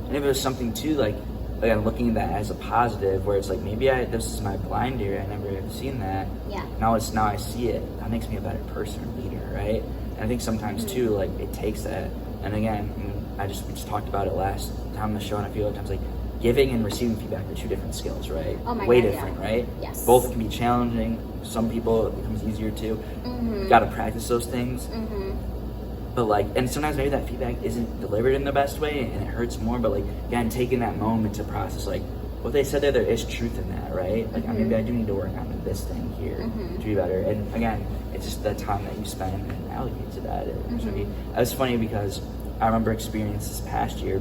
And if there's something too, like again, looking at that as a positive, where it's like maybe this is my blind area, I never have seen that. Yeah. Now I see it. That makes me a better person or leader, right? And I think sometimes too, like it takes that. And again, we just talked about it last time on the show, and I feel like times like giving and receiving feedback are two different skills, right? Oh my Way God, different, right? Yes. Both can be challenging. Some people it becomes easier too. You got to practice those things. But like, and sometimes maybe that feedback isn't delivered in the best way, and it hurts more. But like, again, taking that moment to process, like what they said there is truth in that, right? Like maybe I do need to work on this thing here to be better. And again, it's just the time that you spend and allocate to that. It was funny because I remember experience this past year.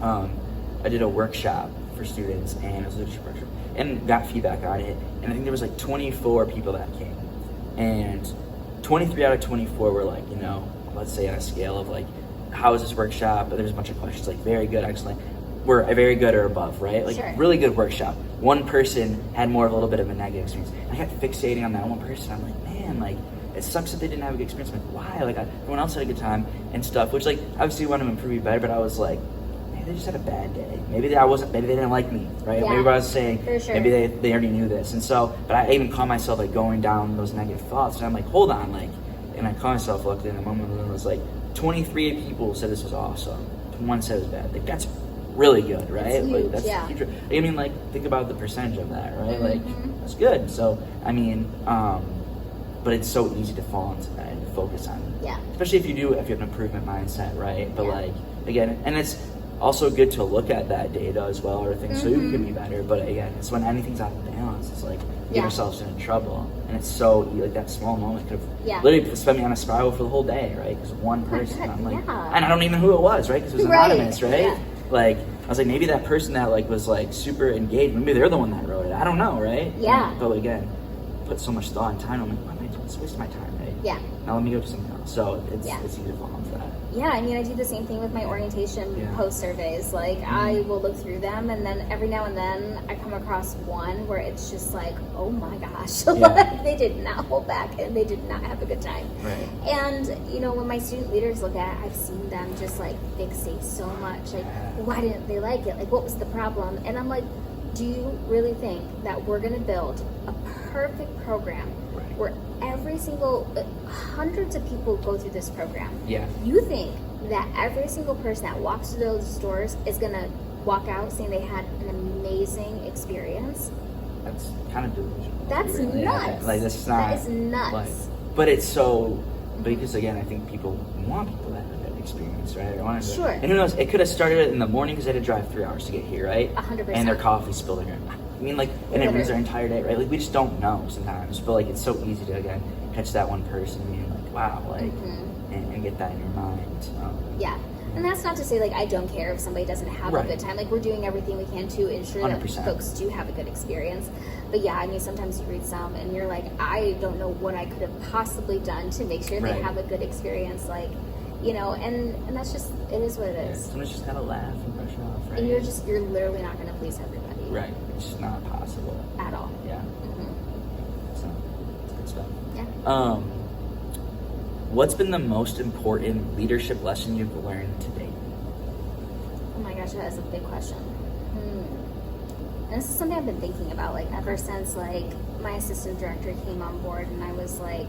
I did a workshop for students, and it was a leadership workshop, and got feedback on it. And I think there was like 24 people that came, and 23 out of 24 were like, let's say on a scale of like, how was this workshop? There's a bunch of questions like very good, excellent. We're very good or above, right? Like really good workshop. One person had more of a little bit of a negative experience. I kept fixating on that one person. I'm like, man, like it sucks that they didn't have a good experience. I'm like, why? Like everyone else had a good time and stuff, which like obviously want to improve better, but I was like, maybe they just had a bad day. Maybe they didn't like me, right? Yeah, maybe what I was saying, maybe they already knew this. And so, but I even caught myself like going down those negative thoughts, and I'm like, hold on, like, and I caught myself looking in a moment when it was like 23 people said this was awesome, one said it was bad. Like that's really good, right? It's huge, like that's huge. I mean, like think about the percentage of that, right? Like that's good. So I mean, but it's so easy to fall into that and focus on, especially if you have an improvement mindset, right? But like again, and it's also good to look at that data as well, or things so you Mm-hmm. can be better. But again, it's when anything's out of balance, it's like you get Yeah. ourselves into trouble, and it's so like that small moment could have Yeah. literally spent me on a spiral for the whole day, right? Because of one person, God, I'm like, yeah. and I don't even know who it was, right? Because it was Right. anonymous, right? Yeah. Like I was like, maybe that person that like was like super engaged, maybe they're the one that wrote it. I don't know, right? Yeah. But again, put so much thought and time. I'm like, why am I doing this? Waste my time, right? Yeah. Now let me go to something else. So it's Yeah. easy to fall into that. Yeah, I mean, I do the same thing with my orientation Yeah. post surveys. Like, I will look through them, and then every now and then I come across one where it's just like, oh my gosh, Yeah. like, they did not hold back and they did not have a good time. Right. And, you know, when my student leaders look at it, I've seen them just like fixate so much. Like, why didn't they like it? Like, what was the problem? And I'm like, do you really think that we're going to build a perfect program Right. where every single hundreds of people go through this program? Yeah. You think that every single person that walks through those doors is gonna walk out saying they had an amazing experience? That's kind of delusional. That's really. nuts. Yeah, like that's not. That is nuts. Like, but it's so because again, I think people want people that have that experience, right? I want to, Sure. And who knows? It could have started in the morning because they had to drive 3 hours to get here, right? 100%. And their coffee spilled in. I mean, like, and it ruins their entire day, right? Like, we just don't know sometimes. But like, it's so easy to again catch that one person and being like, wow, like, and get that in your mind. Yeah. And that's not to say, like, I don't care if somebody doesn't have Right. a good time. Like, we're doing everything we can to ensure that 100%. folks do have a good experience. But yeah, I mean, sometimes you read some and you're like, I don't know what I could have possibly done to make sure Right. they have a good experience. Like, you know, and that's just, it is what it Yeah, is. sometimes just gotta laugh and brush it off, right? And you're literally not going to please everybody. right. It's just not possible. At all. Yeah. Mm-hmm. So it's good stuff. Yeah. What's been the most important leadership lesson you've learned to date? Oh my gosh, that is a big question. And this is something I've been thinking about, like, ever since, like, my assistant director came on board, and I was like,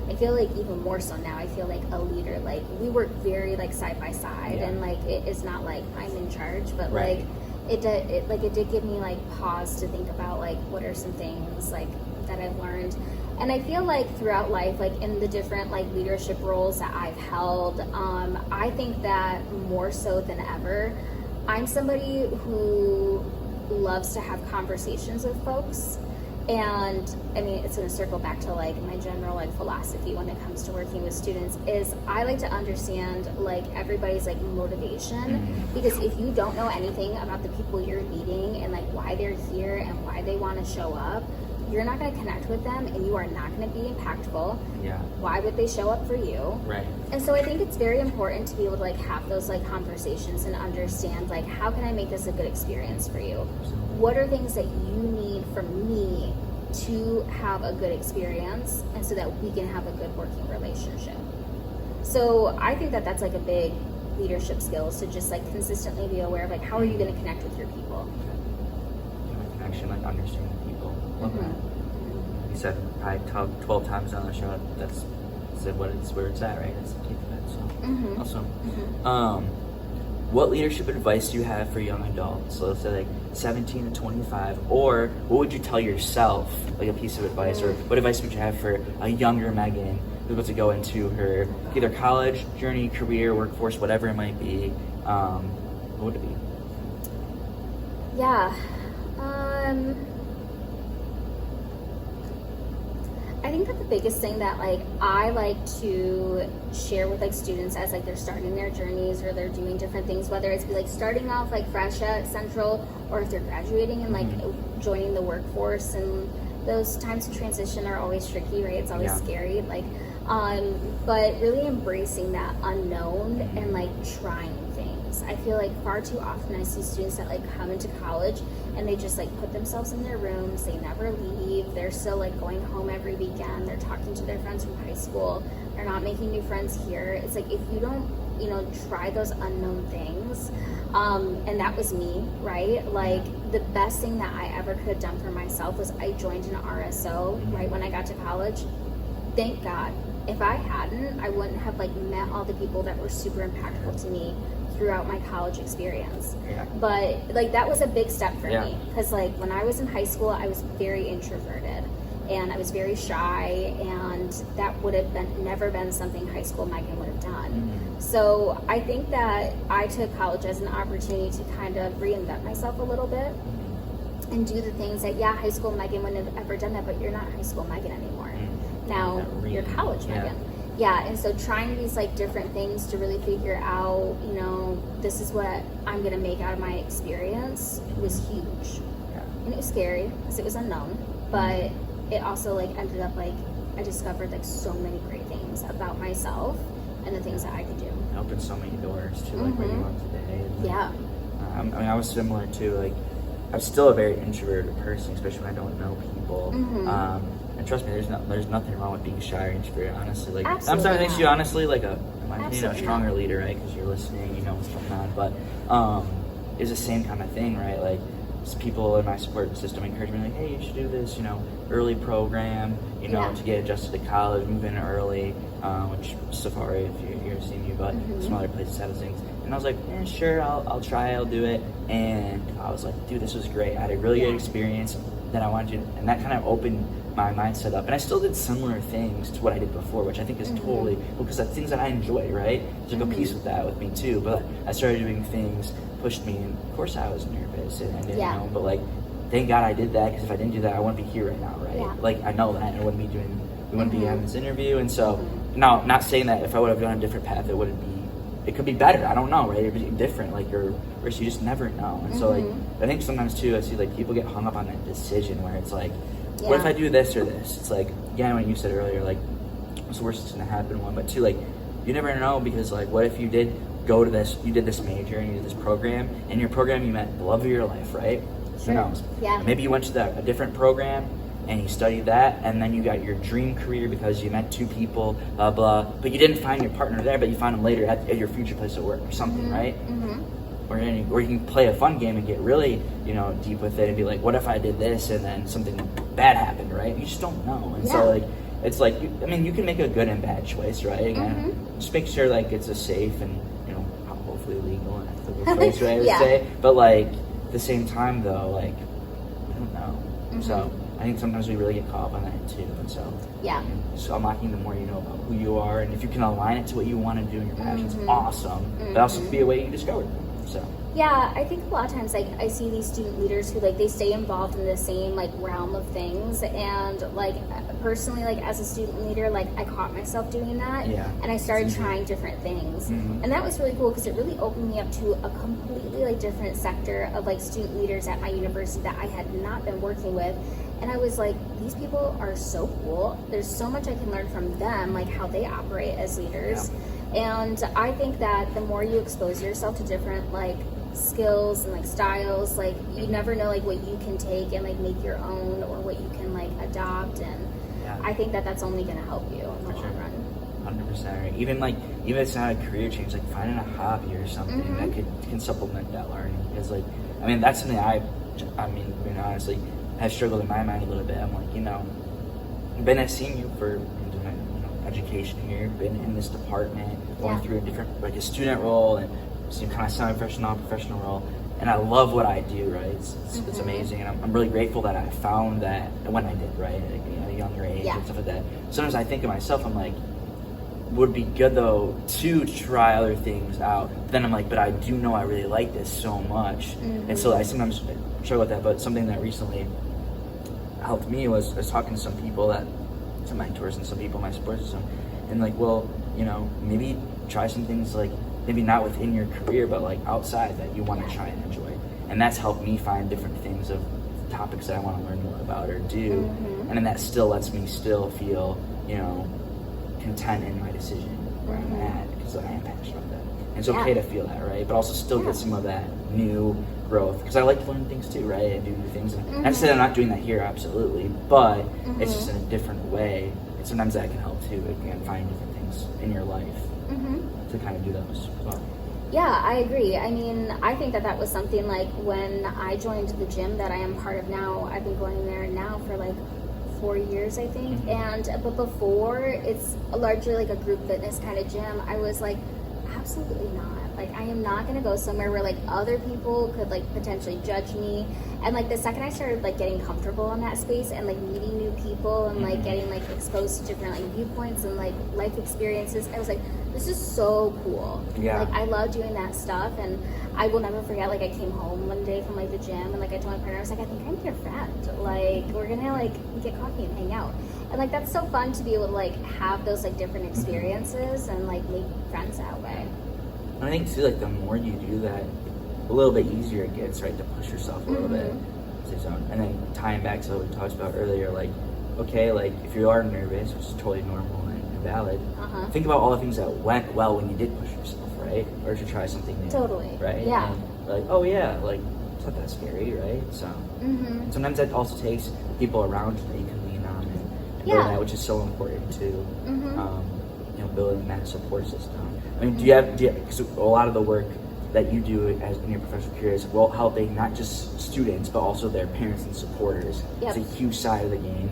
I feel like even more so now, I feel like a leader. Like, we work very, like, side by side, Yeah. and, like, it is not like I'm in charge, but, Right. like, it did give me, like, pause to think about, like, what are some things, like, that I've learned. And I feel like throughout life, like, in the different, like, leadership roles that I've held, I think that more so than ever, I'm somebody who loves to have conversations with folks. And I mean, it's going to circle back to like my general like philosophy when it comes to working with students is I like to understand like everybody's like motivation, because if you don't know anything about the people you're leading and like why they're here and why they want to show up, you're not going to connect with them and you are not going to be impactful. Yeah. Why would they show up for you? Right. And so I think it's very important to be able to like have those like conversations and understand like how can I make this a good experience for you? What are things that you need from me to have a good experience and so that we can have a good working relationship? So I think that that's like a big leadership skill, is to just like consistently be aware of like how are you going to connect with your people? Human connection, like understanding people. Love that. You said probably 12 times on the show. That's what it's where it's at, right? It's the key to that. So awesome. What leadership advice do you have for young adults? So let's say like 17 to 25, or what would you tell yourself, like a piece of advice, or what advice would you have for a younger Megan who's about to go into her either college journey, career, workforce, whatever it might be? What would it be? Yeah. I think that the biggest thing that like I like to share with like students as like they're starting their journeys or they're doing different things, whether it's like starting off like fresh at Central or if they're graduating and like joining the workforce, and those times of transition are always tricky, right? It's always scary, like but really embracing that unknown and like trying things. I feel like far too often I see students that like come into college and they just like put themselves in their rooms, they never leave, they're still like going home every weekend, they're talking to their friends from high school, they're not making new friends here. It's like if you don't, you know, try those unknown things, and that was me, right? Like the best thing that I ever could have done for myself was I joined an RSO right when I got to college. Thank God. If I hadn't, I wouldn't have like met all the people that were super impactful to me throughout my college experience. But like that was a big step for me, because like when I was in high school I was very introverted, and I was very shy, and that would have never been something high school Megan would have done. So I think that I took college as an opportunity to kind of reinvent myself a little bit and do the things that, high school Megan wouldn't have ever done that, but you're not high school Megan anymore. Now you're college Megan. Yeah, and so trying these like different things to really figure out, you know, this is what I'm gonna make out of my experience was huge. And it was scary because it was unknown, but it also like ended up like I discovered like so many great things about myself and the things that I could do. It opened so many doors to like where you are today. And, Yeah. I mean, I was similar too. Like, I'm still a very introverted person, especially when I don't know people. And trust me, there's nothing wrong with being shy or introverted. Honestly, like Absolutely sometimes it makes you honestly like in my opinion, a Absolutely stronger leader, right? Because you're listening, you know what's going on. But it's the same kind of thing, right? Like, people in my support system encourage me, like, hey, you should do this, you know, early program, you know, to get adjusted to college, move in early, which Safari, if you're seeing you, but some other places have things. And I was like, yeah, sure, I'll try, I'll do it. And I was like, dude, this was great. I had a really good experience that I wanted to, and that kind of opened my mindset up. And I still did similar things to what I did before, which I think is totally, because that's things that I enjoy, right? There's like a piece with that with me too. But I started doing things, pushed me, and of course I was nervous and I didn't know, but like, thank God I did that, because if I didn't do that, I wouldn't be here right now, right? Like, I know that, and we wouldn't be having this interview. And so, now, not saying that if I would have done a different path, it could be better. I don't know, right? It could be different, like, or you just never know. And so, like, I think sometimes too, I see like people get hung up on that decision where it's like, what if I do this or this? It's like, again, when you said earlier, like, what's the worst that's gonna happen? One, but two, like, you never know, because like, what if you did go to this, you did this major and you did this program, and your program you met the love of your life, right? Who knows? Yeah. Maybe you went to a different program and you studied that, and then you got your dream career because you met two people, blah blah. But you didn't find your partner there, but you found him later at your future place of work or something, right? Or you can play a fun game and get really, you know, deep with it and be like, what if I did this and then something bad happened, right? You just don't know. And so like, it's like, I mean, you can make a good and bad choice, right? Again, just make sure like it's a safe and, you know, hopefully legal and ethical choice, right? I would say. But like, at the same time though, like, I don't know. So I think sometimes we really get caught up on that too. And so just unlocking the more you know about who you are, and if you can align it to what you want to do and your passions, awesome. But also be a way you discover them. So. Yeah, I think a lot of times, like, I see these student leaders who, like, they stay involved in the same, like, realm of things, and, like, personally, like, as a student leader, like, I caught myself doing that, and I started trying different things, and that was really cool, because it really opened me up to a completely, like, different sector of, like, student leaders at my university that I had not been working with, and I was like, these people are so cool, there's so much I can learn from them, like, how they operate as leaders, and I think that the more you expose yourself to different, like, skills and like styles, like, you never know like what you can take and like make your own, or what you can like adopt, and I think that that's only going to help you in the long run. 100%. Right? Even if it's not a career change, like finding a hobby or something that can supplement that learning, because like, I mean, that's something I mean, being honestly, have struggled in my mind a little bit. I'm like, you know, been at CMU for education here, been in this department, going through a different, like a student role and kind of semi-professional, professional role, and I love what I do, right? It's amazing, and I'm really grateful that I found that when I did, right, like, you know, at a younger age and stuff like that. Sometimes I think of myself, I'm like, would be good though to try other things out. But then I'm like, but I do know I really like this so much, and so I sometimes struggle with that. But something that recently helped me was talking to some people, some mentors and some people in my support system, and like, well, you know, maybe try some things, like maybe not within your career, but like outside that you want to try and enjoy. And that's helped me find different things of topics that I want to learn more about or do. And then that still lets me still feel, you know, content in my decision where I'm at, because I am passionate about that. And it's okay to feel that, right? But also still get some of that new growth, because I like to learn things too, right? And do new things. And not to say I'm not doing that here, absolutely, but it's just in a different way. And sometimes that can help too, again, find different things in your life to kind of do those as well. Yeah, I agree. I mean, I think that was something like when I joined the gym that I am part of now. I've been going there now for like 4 years, I think. But before, it's largely like a group fitness kind of gym. I was like, absolutely not. Like, I am not going to go somewhere where, like, other people could, like, potentially judge me. And, like, the second I started, like, getting comfortable in that space and, like, meeting new people and, like, getting, like, exposed to different, like, viewpoints and, like, life experiences, I was like, this is so cool. Yeah. Like, I love doing that stuff. And I will never forget, like, I came home one day from, like, the gym and, like, I told my partner, I was like, I think I'm your friend. Like, we're going to, like, get coffee and hang out. And, like, that's so fun to be able to, like, have those, like, different experiences and, like, make friends that way. And I think too, like the more you do that, a little bit easier it gets, right, to push yourself a little bit. And then tying back to what we talked about earlier, like, okay, like if you are nervous, which is totally normal and valid, think about all the things that went well when you did push yourself, right? Or to try something new. Totally. Right? Yeah. And like, oh yeah, like it's not that scary, right? So sometimes that also takes people around you that you can lean on and build that, which is so important too. You know, building that support system. I mean, do you have, because a lot of the work that you do as in your professional career is helping not just students but also their parents and supporters. It's a huge side of the game.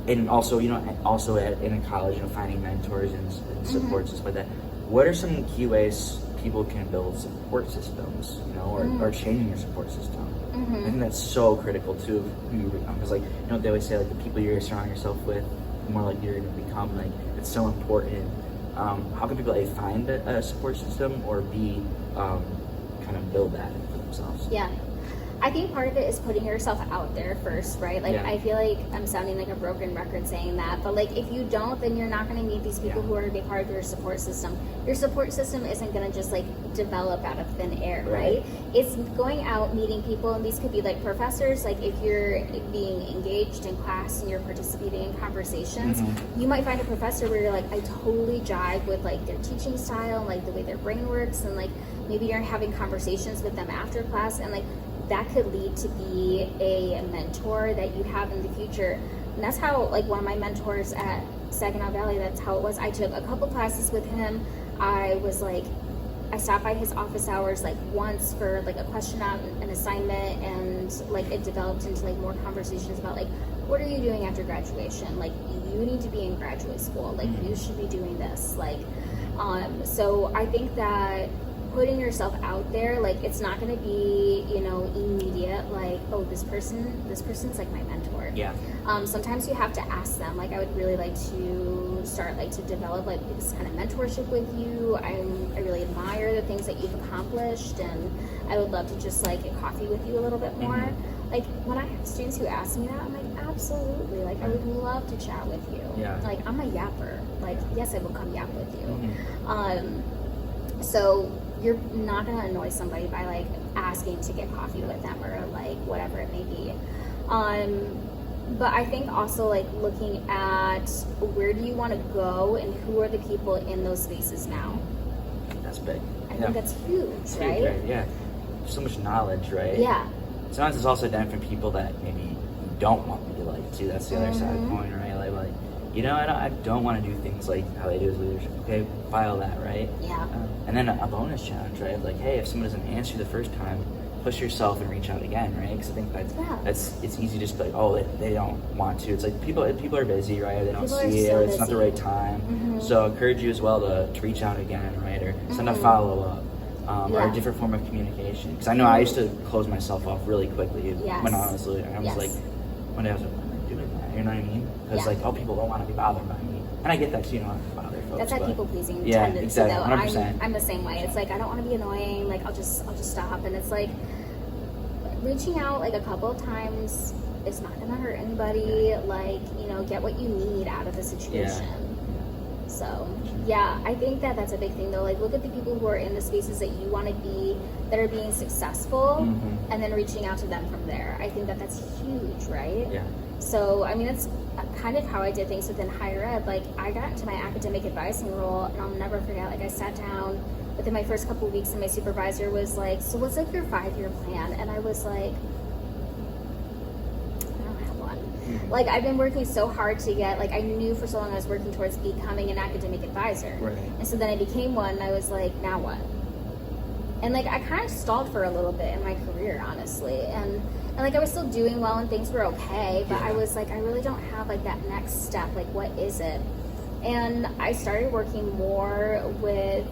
And also, you know, also in a college, you know, finding mentors and supports and stuff like that. What are some key ways people can build support systems, you know, or changing your support system? I think that's so critical too, who you become, because like, you know, they always say like the people you're surrounding yourself with, the more like you're going to become. Like, it's so important. How can people A, find a support system, or B, kind of build that for themselves? Yeah. I think part of it is putting yourself out there first, right? Like, I feel like I'm sounding like a broken record saying that, but like, if you don't, then you're not going to meet these people who are going to be part of your support system. Your support system isn't going to just like develop out of thin air, right? It's going out, meeting people, and these could be like professors. Like, if you're being engaged in class and you're participating in conversations, you might find a professor where you're like, I totally jive with like their teaching style and like the way their brain works, and like maybe you're having conversations with them after class, and like that could lead to be a mentor that you have in the future. And that's how, like, one of my mentors at Saginaw Valley, that's how it was. I took a couple classes with him. I stopped by his office hours like once for like a question on an assignment, and like it developed into like more conversations about like, what are you doing after graduation? Like, you need to be in graduate school. Like, you should be doing this. Like, so I think that putting yourself out there, like, it's not going to be, you know, immediate, like, oh, this person's like my mentor. Sometimes you have to ask them. Like, I would really like to start like to develop like this kind of mentorship with you. I really admire the things that you've accomplished, and I would love to just like get coffee with you a little bit more. Like, when I have students who ask me that, I'm like, absolutely, like, I would love to chat with you. Like, I'm a yapper. Like, yes, I will come yap with you. So you're not going to annoy somebody by like asking to get coffee with them or like whatever it may be. But I think also like looking at where do you want to go and who are the people in those spaces now. That's big. I think that's huge, right? There's so much knowledge, right? Sometimes it's also done from people that maybe you don't want me to like too. That's the other side of the coin, right? Like, you know, I don't want to do things like how they do with leadership. Okay, file that, right? And then a bonus challenge, right? Like, hey, if someone doesn't answer you the first time, push yourself and reach out again, right? Because I think that's it's easy just to be like, oh, they don't want to. It's like people are busy, right? Or they don't see it, or it's not the right time. So I encourage you as well to reach out again, right? Or send a follow-up. Or a different form of communication. Because I know I used to close myself off really quickly when I was little. I was like, one day I was like, why am I doing that? You know what I mean? Because like, oh, people don't want to be bothered by me. And I get that too, you don't want to bother folks. That's that people pleasing tendency, exactly, though. 100%. I'm the same way. It's like, I don't want to be annoying. Like, I'll just stop. And it's like, reaching out like a couple of times is not going to hurt anybody. Like, you know, get what you need out of the situation. So, I think that's a big thing, though. Like, look at the people who are in the spaces that you want to be, that are being successful, and then reaching out to them from there. I think that's huge, right? So, I mean, that's kind of how I did things within higher ed. Like, I got into my academic advising role, and I'll never forget, like, I sat down within my first couple of weeks, and my supervisor was like, so what's, like, your 5-year plan? And I was like, like, I've been working so hard to get, like, I knew for so long I was working towards becoming an academic advisor. And so then I became one, and I was like, now what? And, like, I kind of stalled for a little bit in my career, honestly. And like, I was still doing well, and things were okay, but I was like, I really don't have, like, that next step. Like, what is it? And I started working more with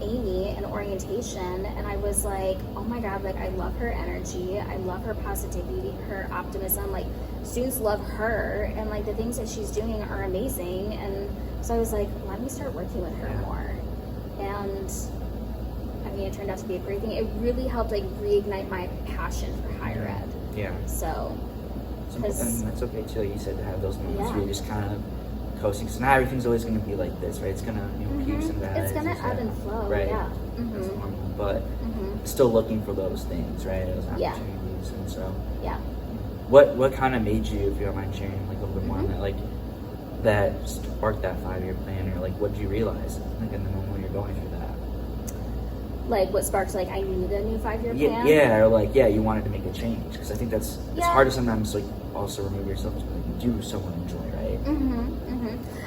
Amy in orientation, and I was like, oh my God, like I love her energy, I love her positivity, her optimism, like students love her, and like the things that she's doing are amazing. And so I was like, let me start working with her more. And I mean, it turned out to be a great thing. It really helped like reignite my passion for higher ed. Yeah. So and that's okay too, like you said, to have those moments where you're just kind of coasting, because not everything's always going to be like this, right? It's going to, peaks and valleys. It's going to ebb and flow, right? yeah. That's normal, but still looking for those things, right? Those opportunities, and so. What kind of made you, if you don't mind sharing, like a little bit more on that, like that sparked that 5-year plan, or like what did you realize, like in the moment when you're going through that? Like what sparked, like I knew the new 5-year plan? Yeah, or like, you wanted to make a change, because I think it's hard to sometimes like also remove yourself to like do someone enjoy, right?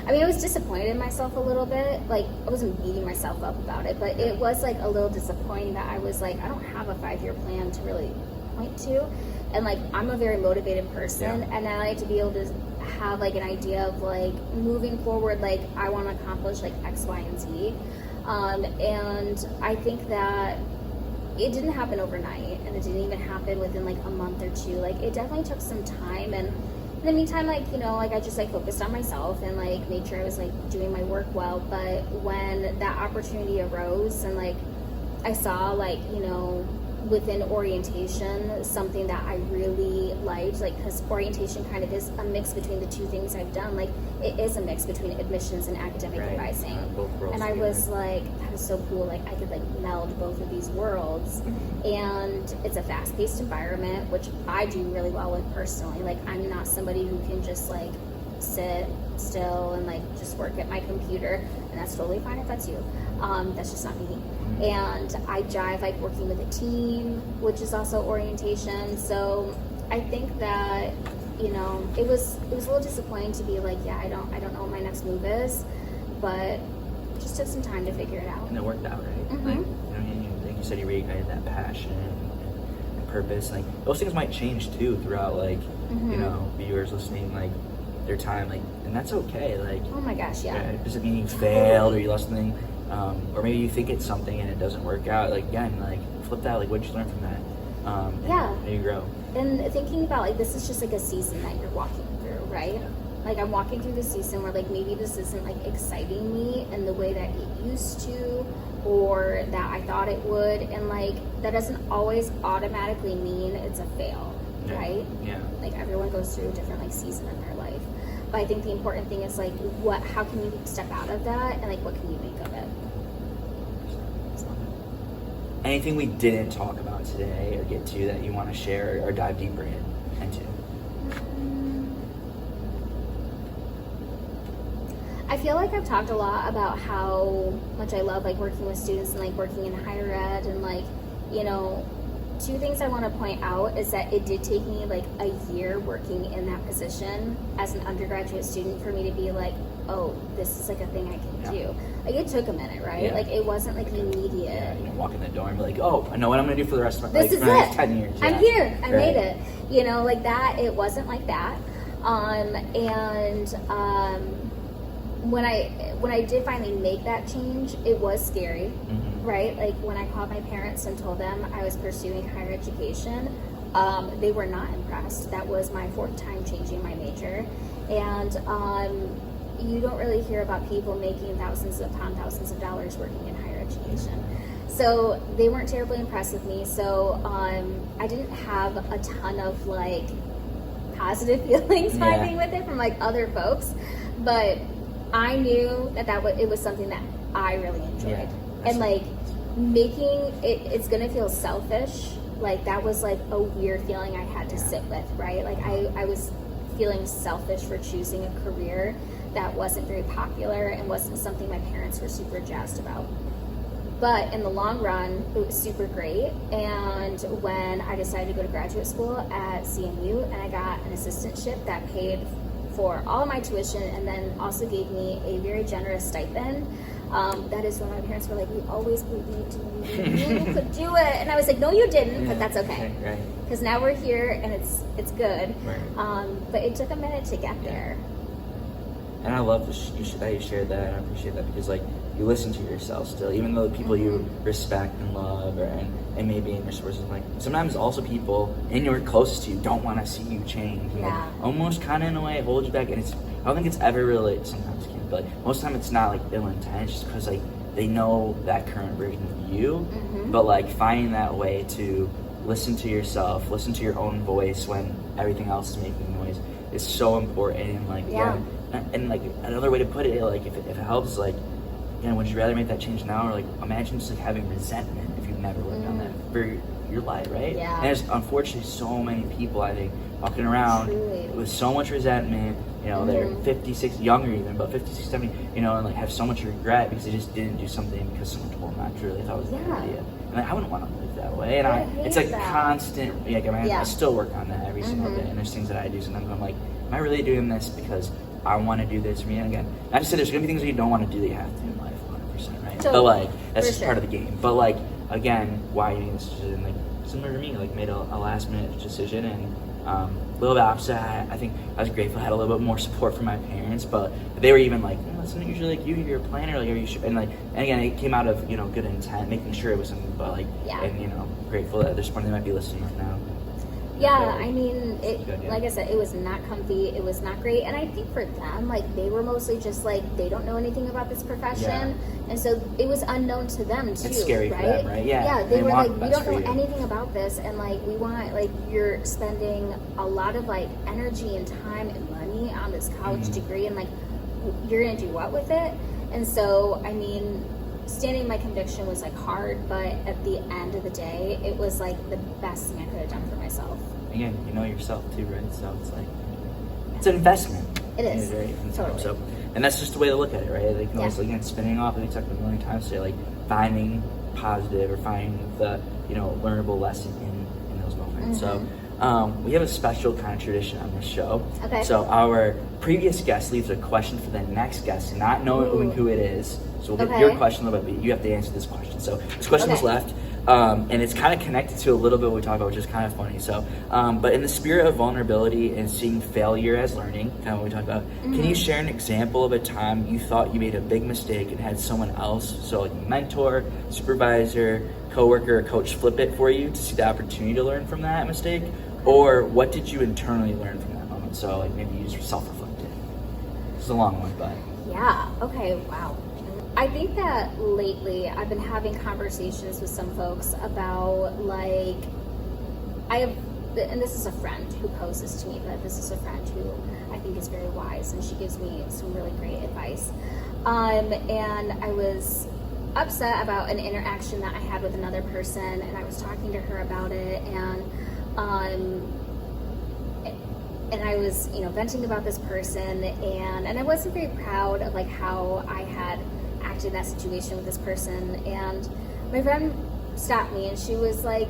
I mean, I was disappointed in myself a little bit. Like, I wasn't beating myself up about it, but it was like a little disappointing that I was like, I don't have a 5-year plan to really point to. And like, I'm a very motivated person, and I like to be able to have like an idea of like moving forward, like I want to accomplish like X, Y, and Z. And I think that it didn't happen overnight, and it didn't even happen within like a month or two. Like, it definitely took some time, and in the meantime, like, you know, like I just like focused on myself and like made sure I was like doing my work well. But when that opportunity arose, and like I saw like, you know, within orientation something that I really liked, like, because orientation kind of is a mix between the two things I've done. Like, it is a mix between admissions and academic advising, and I was like, that is so cool, like I could like meld both of these worlds. And it's a fast-paced environment, which I do really well with personally. Like, I'm not somebody who can just like sit still and like just work at my computer, and that's totally fine if that's you. That's just not me. And I jive like working with a team, which is also orientation. So I think that, you know, it was a little disappointing to be like, I don't know what my next move is, but it just took some time to figure it out. And it worked out, right? Like, you know, like you said, you reignited that passion and purpose. Like, those things might change too throughout, like, you know, viewers listening, like, their time, like, and that's okay. Like, oh my gosh, it doesn't mean you failed or you lost something, or maybe you think it's something and it doesn't work out. Like, again, like, flip that. Like, what did you learn from that? And you grow. And thinking about, like, this is just like a season that you're walking through, right? Like, I'm walking through the season where like maybe this isn't like exciting me in the way that it used to, or that I thought it would, and like that doesn't always automatically mean it's a fail, right? Like, everyone goes through a different like season in their life. But I think the important thing is like, how can you step out of that, and like what can you make of it? Anything we didn't talk about today or get to that you want to share or dive deeper into? I feel like I've talked a lot about how much I love like working with students and like working in higher ed, and like, you know, two things I want to point out is that it did take me like a year working in that position as an undergraduate student for me to be like, oh, this is like a thing I can do. Like, it took a minute, right? Like, it wasn't like immediate. You know, walk in the door and be like, oh, I know what I'm going to do for the rest of my life. This is it. 10 years. I'm here. I made it. You know, like that. It wasn't like that. When I did finally make that change, it was scary, right? Like, when I called my parents and told them I was pursuing higher education, they were not impressed. That was my 4th time changing my major. And you don't really hear about people making thousands of dollars working in higher education. So they weren't terribly impressed with me. So I didn't have a ton of like positive feelings vibing with it from like other folks, but I knew that it was something that I really enjoyed. And like making it's gonna feel selfish. Like, that was like a weird feeling I had to sit with, right? Like, I was feeling selfish for choosing a career that wasn't very popular and wasn't something my parents were super jazzed about. But in the long run, it was super great. And when I decided to go to graduate school at CMU, and I got an assistantship that paid for all of my tuition and then also gave me a very generous stipend, that is when my parents were like, we always believed in you, you could do it. And I was like, no, you didn't, but that's okay. Because now we're here and it's good. But it took a minute to get there. And I love that you shared that, and I appreciate that, because like you listen to yourself still, even though the people you respect and love, and maybe in your sources, like sometimes also people in your closest to you don't want to see you change, and like almost kind of in a way hold you back. And I don't think it's ever really, sometimes it can, but like, most of the time it's not like ill intent, just because like they know that current version of you, but like finding that way to listen to yourself, listen to your own voice when everything else is making noise is so important. And like and like another way to put it, like if it helps, like, you know, would you rather make that change now, or like imagine just like having resentment if you've never worked on that for your life, right? Yeah. And there's unfortunately so many people, I think, walking around with so much resentment, you know, they're 50, 60, younger even, but 50, 60, 70, you know, and like have so much regret because they just didn't do something because someone told them not to, really thought it was a good idea. And like, I wouldn't want to live that way. And it's like constant, like, I mean, I still work on that every single day, and there's things that I do sometimes I'm like, am I really doing this because I want to do this for me? And again, not to say there's going to be things that you don't want to do that you have to in life, 100%, right? Totally. But like, that's just part of the game. But like, again, why are you making this decision? Like, similar to me, like made a last minute decision, and a little bit opposite. I think I was grateful I had a little bit more support from my parents, but they were even like, it's not usually like you're a planner, like, are you sure? And like, and again, it came out of, you know, good intent, making sure it was something, but like, and you know, grateful that there's someone that might be listening right now. I mean, like I said, it was not comfy, it was not great, and I think for them, like, they were mostly just like, they don't know anything about this profession, and so it was unknown to them too. It's scary for them, right? They were like, we don't know anything about this, and like, we want, like, you're spending a lot of like energy and time and money on this college degree, and like, you're gonna do what with it? And so, I mean, standing my conviction was like hard, but at the end of the day, it was like the best thing I could have done for myself. Again, you know yourself too, right? So it's like, it's an investment. It is. Totally. So, and that's just the way to look at it, right? Like, always, again, spinning off, we talked a million times today, like finding positive or finding the, you know, learnable lesson in those moments. So we have a special kind of tradition on this show. Okay. So our previous guest leaves a question for the next guest, not knowing who it is. So we'll get your question a little bit, but you have to answer this question. So this question was left, and it's kind of connected to a little bit what we talked about, which is kind of funny. So, but in the spirit of vulnerability and seeing failure as learning, kind of what we talked about, can you share an example of a time you thought you made a big mistake and had someone else, so like a mentor, supervisor, coworker, or coach, flip it for you to see the opportunity to learn from that mistake? Or what did you internally learn from that moment? So like maybe you self-reflected. It's a long one, but. Yeah, okay, wow. I think that lately I've been having conversations with some folks about like, and this is a friend who posed this to me, but this is a friend who I think is very wise, and she gives me some really great advice. And I was upset about an interaction that I had with another person, and I was talking to her about it, and I was, you know, venting about this person, and I wasn't very proud of like how I had acted in that situation with this person. And my friend stopped me, and she was like,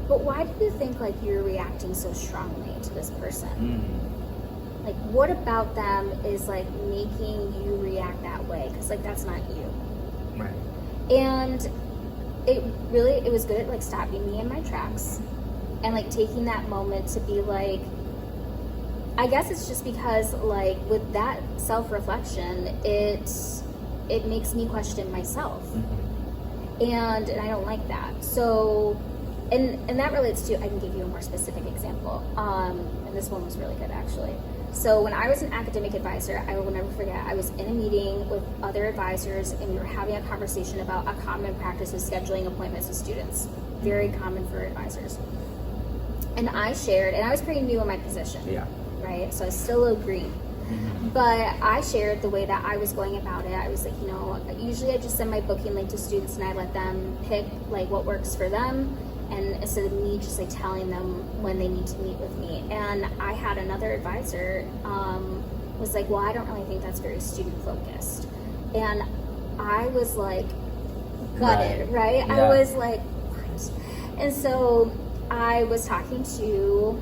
but why do you think like you're reacting so strongly to this person? Like, what about them is like making you react that way? Because like, that's not you. Right. And it was good at like stopping me in my tracks and like taking that moment to be like, I guess it's just because like with that self-reflection, it makes me question myself, and I don't like that. So, and that relates to, I can give you a more specific example, and this one was really good actually. So when I was an academic advisor, I will never forget, I was in a meeting with other advisors, and we were having a conversation about a common practice of scheduling appointments with students, very common for advisors. And I shared, and I was pretty new in my position, right? So I still agree. But I shared the way that I was going about it. I was like, you know, usually I just send my booking link to students, and I let them pick like what works for them, and instead of me just like telling them when they need to meet with me. And I had another advisor was like, well, I don't really think that's very student focused. And I was like gutted, right? I was like, what? And so I was talking to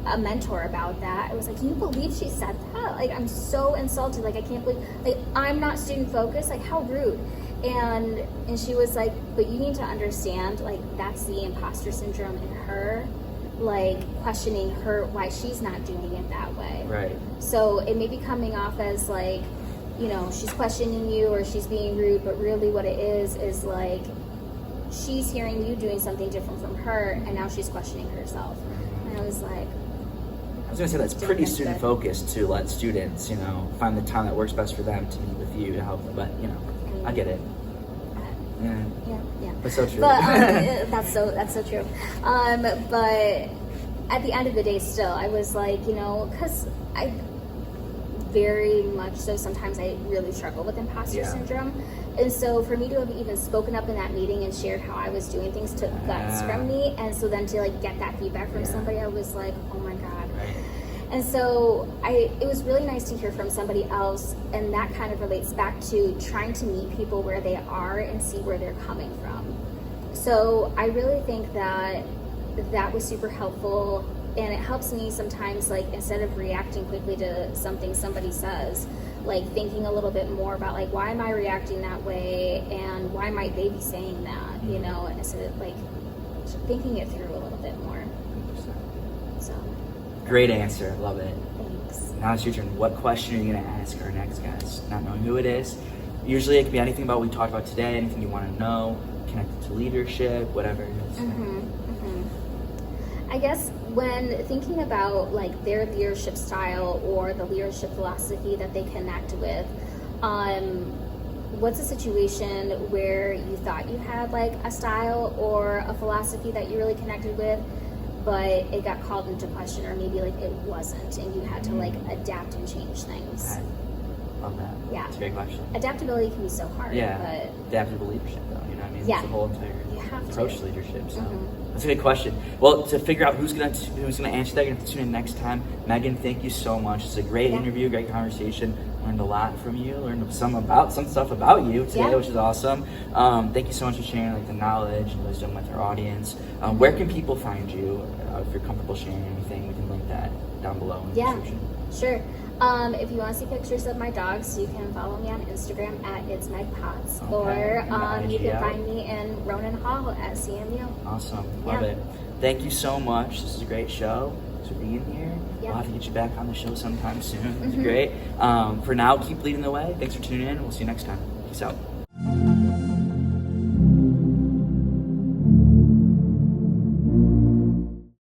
a mentor about that. I was like, can you believe she said that? Like, I'm so insulted. Like, I can't believe, like, I'm not student focused. Like, how rude. And she was like, but you need to understand, like, that's the imposter syndrome in her like questioning her why she's not doing it that way. Right. So it may be coming off as like, you know, she's questioning you or she's being rude, but really what it is like she's hearing you doing something different from her, and now she's questioning herself. And I was like, I was gonna say that's pretty student focused to let students, you know, find the time that works best for them to meet with you to help them. But you know, I get it. Yeah. That's so true. But that's so true. But at the end of the day, still, I was like, you know, because I very much so sometimes I really struggle with imposter syndrome. And so for me to have even spoken up in that meeting and shared how I was doing things took guts from me. And so then to like get that feedback from somebody, I was like, oh my God. Right. And so it was really nice to hear from somebody else, and that kind of relates back to trying to meet people where they are and see where they're coming from. So I really think that was super helpful, and it helps me sometimes, like, instead of reacting quickly to something somebody says, like thinking a little bit more about like, why am I reacting that way and why might they be saying that, you know, instead of like thinking it through a little bit more. So great answer. Love it. Thanks. Now it's your turn. What question are you going to ask our next guest? Not knowing who it is. Usually it can be anything about what we talked about today, anything you want to know, connected to leadership, whatever it is. I guess when thinking about like their leadership style or the leadership philosophy that they connect with, what's a situation where you thought you had like a style or a philosophy that you really connected with, but it got called into question, or maybe like it wasn't, and you had to like adapt and change things? Okay. Love that. Yeah. It's a great question. Adaptability can be so hard. Yeah. But adaptable leadership, though. You know what I mean? Yeah. It's the whole entire You have approach to. to leadership. So that's a good question. Well, to figure out who's gonna answer that, you're gonna have to tune in next time. Megan, thank you so much. It's a great interview, great conversation. Learned a lot from you. Learned some stuff about you today, which is awesome. Thank you so much for sharing like the knowledge and wisdom with our audience. Where can people find you? If you're comfortable sharing anything, we can link that down below in the description. Sure. If you want to see pictures of my dogs, you can follow me on Instagram at itsmegpots, or you can find me in Ronan Hall at CMU. Awesome. Love it. Thank you so much. This is a great show. Thanks for being here. We'll have to get you back on the show sometime soon. It's great. For now, keep leading the way. Thanks for tuning in. We'll see you next time. Peace out.